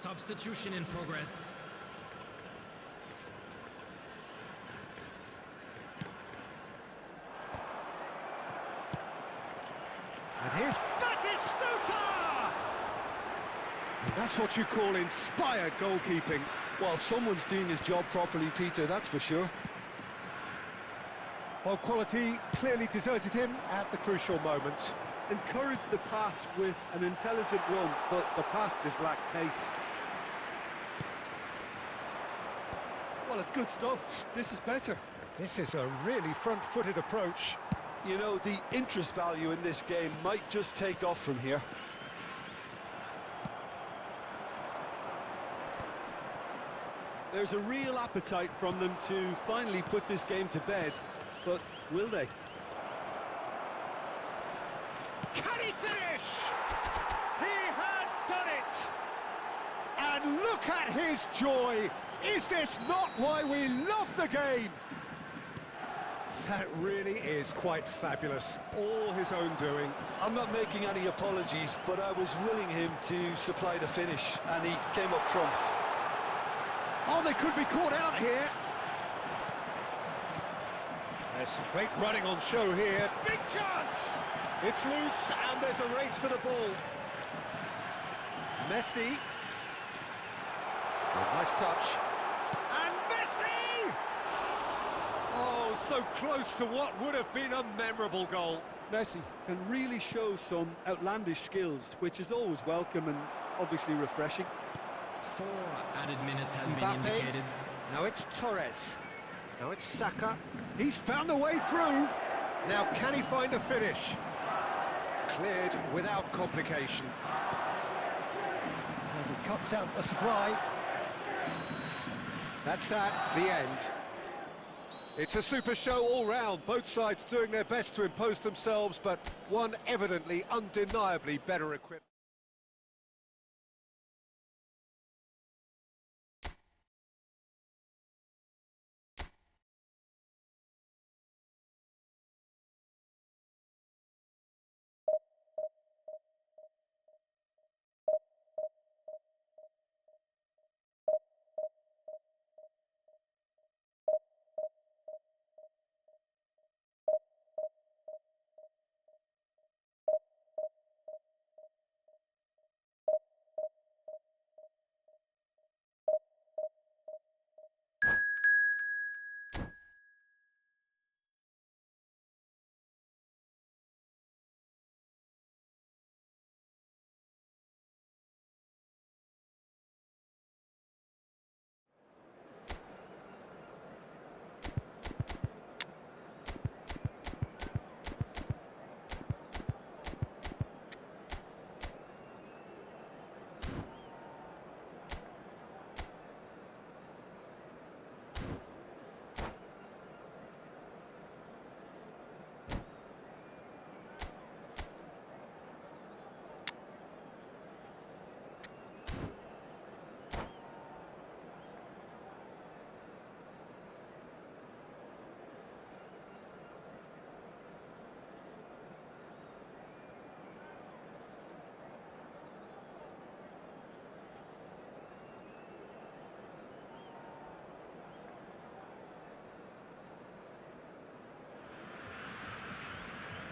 Substitution in progress. And here's Batistuta! And that's what you call inspired goalkeeping. Well, someone's doing his job properly, Peter, that's for sure. Well, quality clearly deserted him at the crucial moment. Encouraged the pass with an intelligent run, but the pass just lacked pace. Well, it's good stuff. This is better. This is a really front-footed approach. You know, the interest value in this game might just take off from here. There's a real appetite from them to finally put this game to bed, but will they? Can he finish? He has done it! And look at his joy! Is this not why we love the game? That really is quite fabulous. All his own doing. I'm not making any apologies, but I was willing him to supply the finish, and he came up trumps. Oh, they could be caught out here. There's some great running on show here. Big chance! It's loose, and there's a race for the ball. Messi. Oh, nice touch. And Messi! Oh, so close to what would have been a memorable goal. Messi can really show some outlandish skills, which is always welcome and obviously refreshing. 4 added minutes has Mbappe. been indicated. Now it's Torres. Now it's Saka. He's found a way through. Now can he find a finish? Cleared without complication. And he cuts out the supply. That's that, the end. It's a super show all round, both sides doing their best to impose themselves, but one evidently, undeniably better equipped.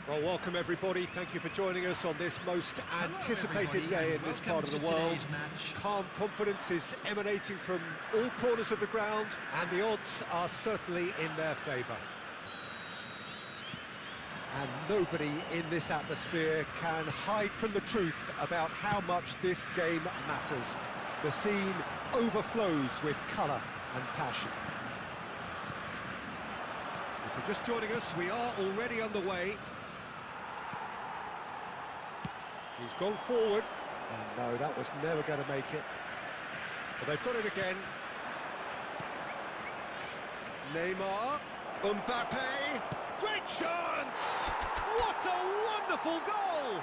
Well, welcome everybody. Thank you for joining us on this most anticipated day in this part of the world. Calm confidence is emanating from all corners of the ground, and the odds are certainly in their favour. And nobody in this atmosphere can hide from the truth about how much this game matters. The scene overflows with colour and passion. If you're just joining us, we are already underway. He's gone forward, and no, that was never going to make it. But they've got it again. Neymar, Mbappe, great chance! What a wonderful goal!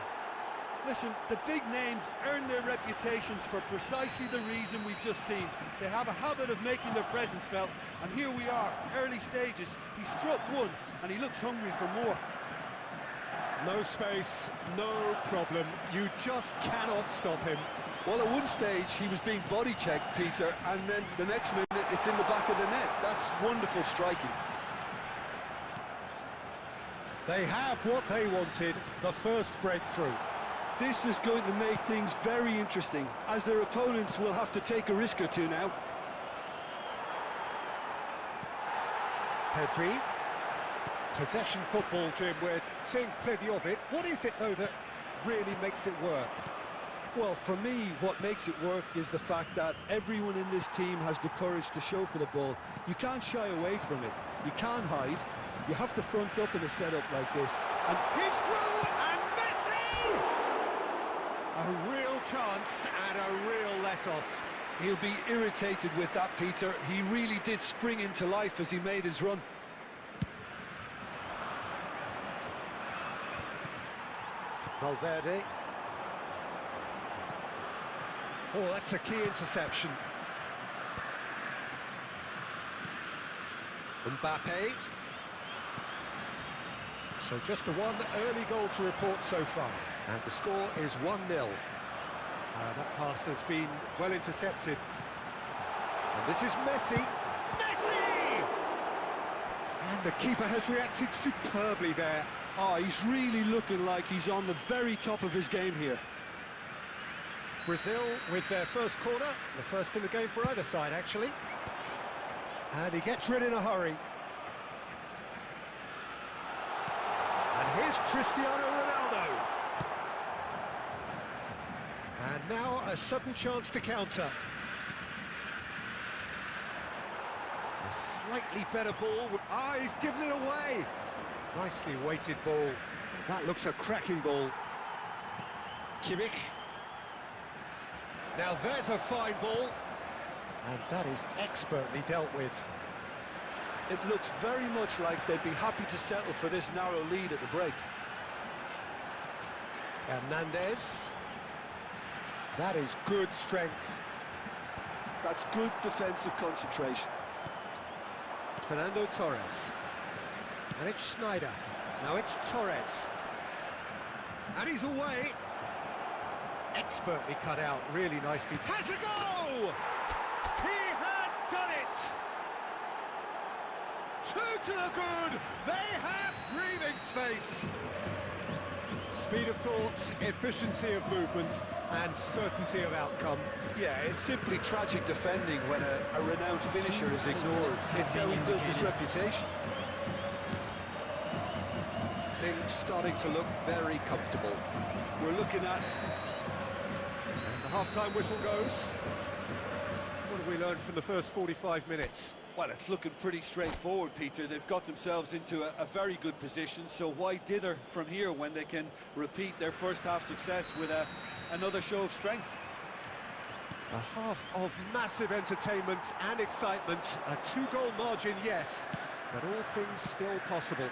Listen, the big names earn their reputations for precisely the reason we've just seen. They have a habit of making their presence felt, and here we are, early stages. He struck one, and he looks hungry for more. No space, no problem. You just cannot stop him. Well, at one stage, he was being body-checked, Peter, and then the next minute, it's in the back of the net. That's wonderful striking. They have what they wanted, the first breakthrough. This is going to make things very interesting, as their opponents will have to take a risk or two now. Pedri. Possession football, Jim, we're seeing plenty of it. What is it, though, that really makes it work? Well, for me, what makes it work is the fact that everyone in this team has the courage to show for the ball. You can't shy away from it. You can't hide. You have to front up in a setup like this. And he's through, and Messi! A real chance and a real let-off. He'll be irritated with that, Peter. He really did spring into life as he made his run. Valverde. Oh, that's a key interception. Mbappe. So just the one early goal to report so far. And the score is 1-0. That pass has been well intercepted. And this is Messi. Messi! And the keeper has reacted superbly there. Oh, he's really looking like he's on the very top of his game here. Brazil with their first corner, the first in the game for either side, actually. And he gets rid in a hurry. And here's Cristiano Ronaldo. And now a sudden chance to counter. A slightly better ball. Ah, he's given it away. Nicely weighted ball. That looks a cracking ball. Kimmich. Now there's a fine ball. And that is expertly dealt with. It looks very much like they'd be happy to settle for this narrow lead at the break. Hernandez. That is good strength. That's good defensive concentration. Fernando Torres. And it's Schneider. Now it's Torres. And he's away. Expertly cut out, really nicely. Has a go! He has done it! Two to the good! They have breathing space! Speed of thought, efficiency of movement, and certainty of outcome. Yeah, it's simply tragic defending when a renowned finisher is ignored. It's how he built his reputation. Things starting to look very comfortable. We're looking at... And the half-time whistle goes. What have we learned from the first 45 minutes? Well, it's looking pretty straightforward, Peter. They've got themselves into a very good position, so why dither from here when they can repeat their first-half success with another show of strength? A half of massive entertainment and excitement. A two-goal margin, yes, but all things still possible.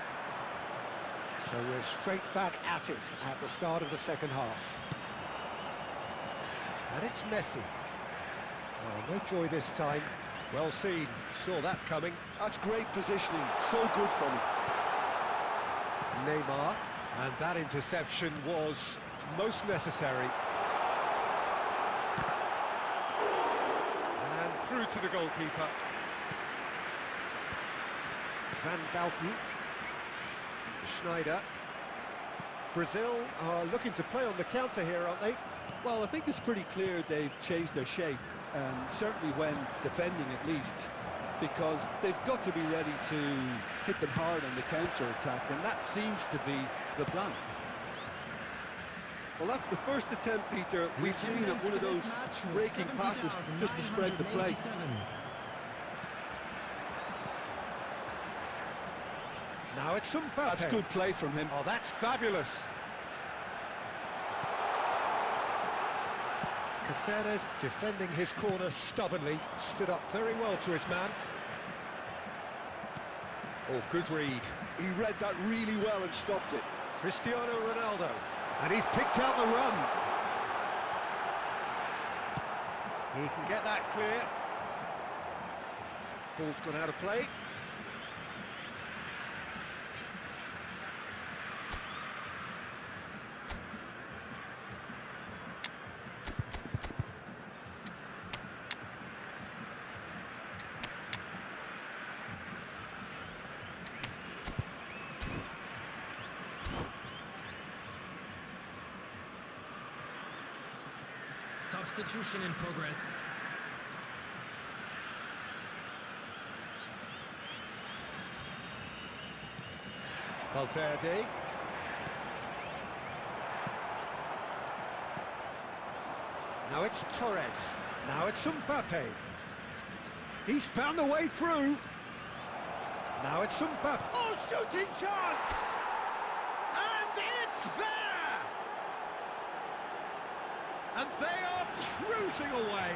So we're straight back at it at the start of the second half. And it's Messi. Oh, no joy this time. Well seen, saw that coming. That's great positioning, so good from him. Neymar, and that interception was most necessary. And through to the goalkeeper. Van Dalten. Schneider. Brazil are looking to play on the counter here, aren't they? Well, I think it's pretty clear they've changed their shape, certainly when defending at least, because they've got to be ready to hit them hard on the counter-attack, and that seems to be the plan. Well, that's the first attempt, Peter, we've seen at one of those breaking passes just to spread the play. Now it's Mbappe. That's good play from him. Oh, that's fabulous. Caceres defending his corner stubbornly, stood up very well to his man. Oh, good read. He read that really well and stopped it. Cristiano Ronaldo, and he's picked out the run. He can get that clear. Ball's gone out of play. Substitution in progress. Valverde. Now it's Torres. Now it's Mbappe. He's found the way through. Now it's Mbappe. Oh, shooting chance! And it's there! And they are cruising away.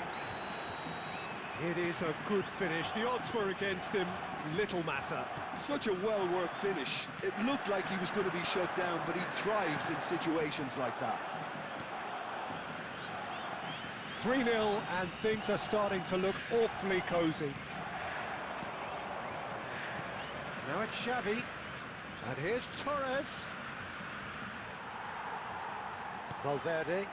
It is a good finish. The odds were against him. Little matter. Such a well-worked finish. It looked like he was going to be shut down, but he thrives in situations like that. 3-0, and things are starting to look awfully cosy. Now it's Xavi. And here's Torres. Valverde.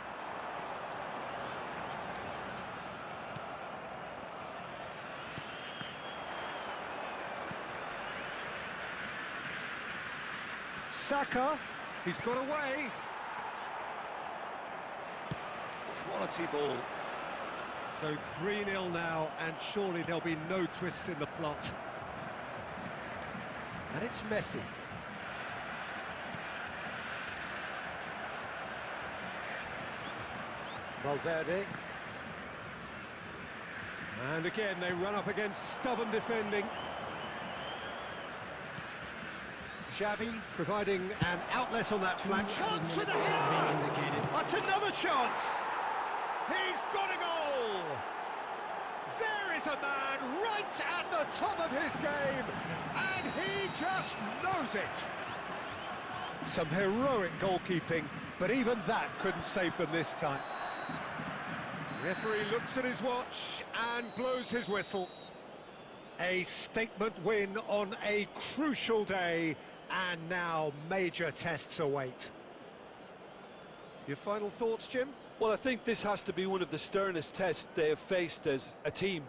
Saka, he's got away. Quality ball. So 3-0 now, and surely there'll be no twists in the plot. And it's Messi. Valverde. And again, they run up against stubborn defending. Xavi providing an outlet on that flank. Chance for the header! That's another chance! He's got a goal! There is a man right at the top of his game, and he just knows it! Some heroic goalkeeping, but even that couldn't save them this time. Referee looks at his watch and blows his whistle. A statement win on a crucial day, and now major tests await. Your final thoughts, Jim? Well, I think this has to be one of the sternest tests they have faced as a team.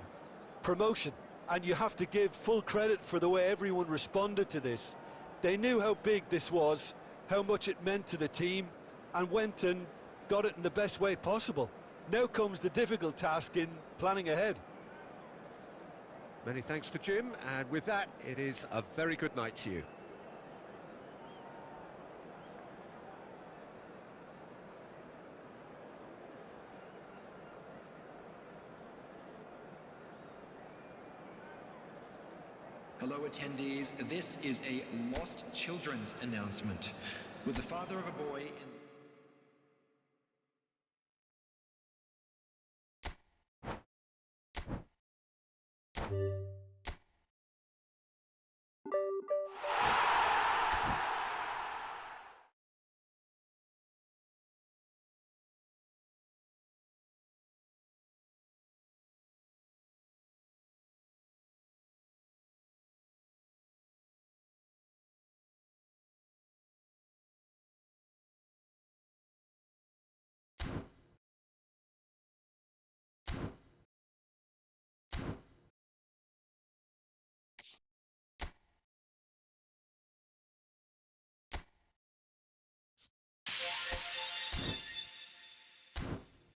Promotion. And you have to give full credit for the way everyone responded to this. They knew how big this was, how much it meant to the team, and went and got it in the best way possible. Now comes the difficult task in planning ahead. Many thanks to Jim, and with that, it is a very good night to you. Hello attendees, this is a lost children's announcement with the father of a boy in...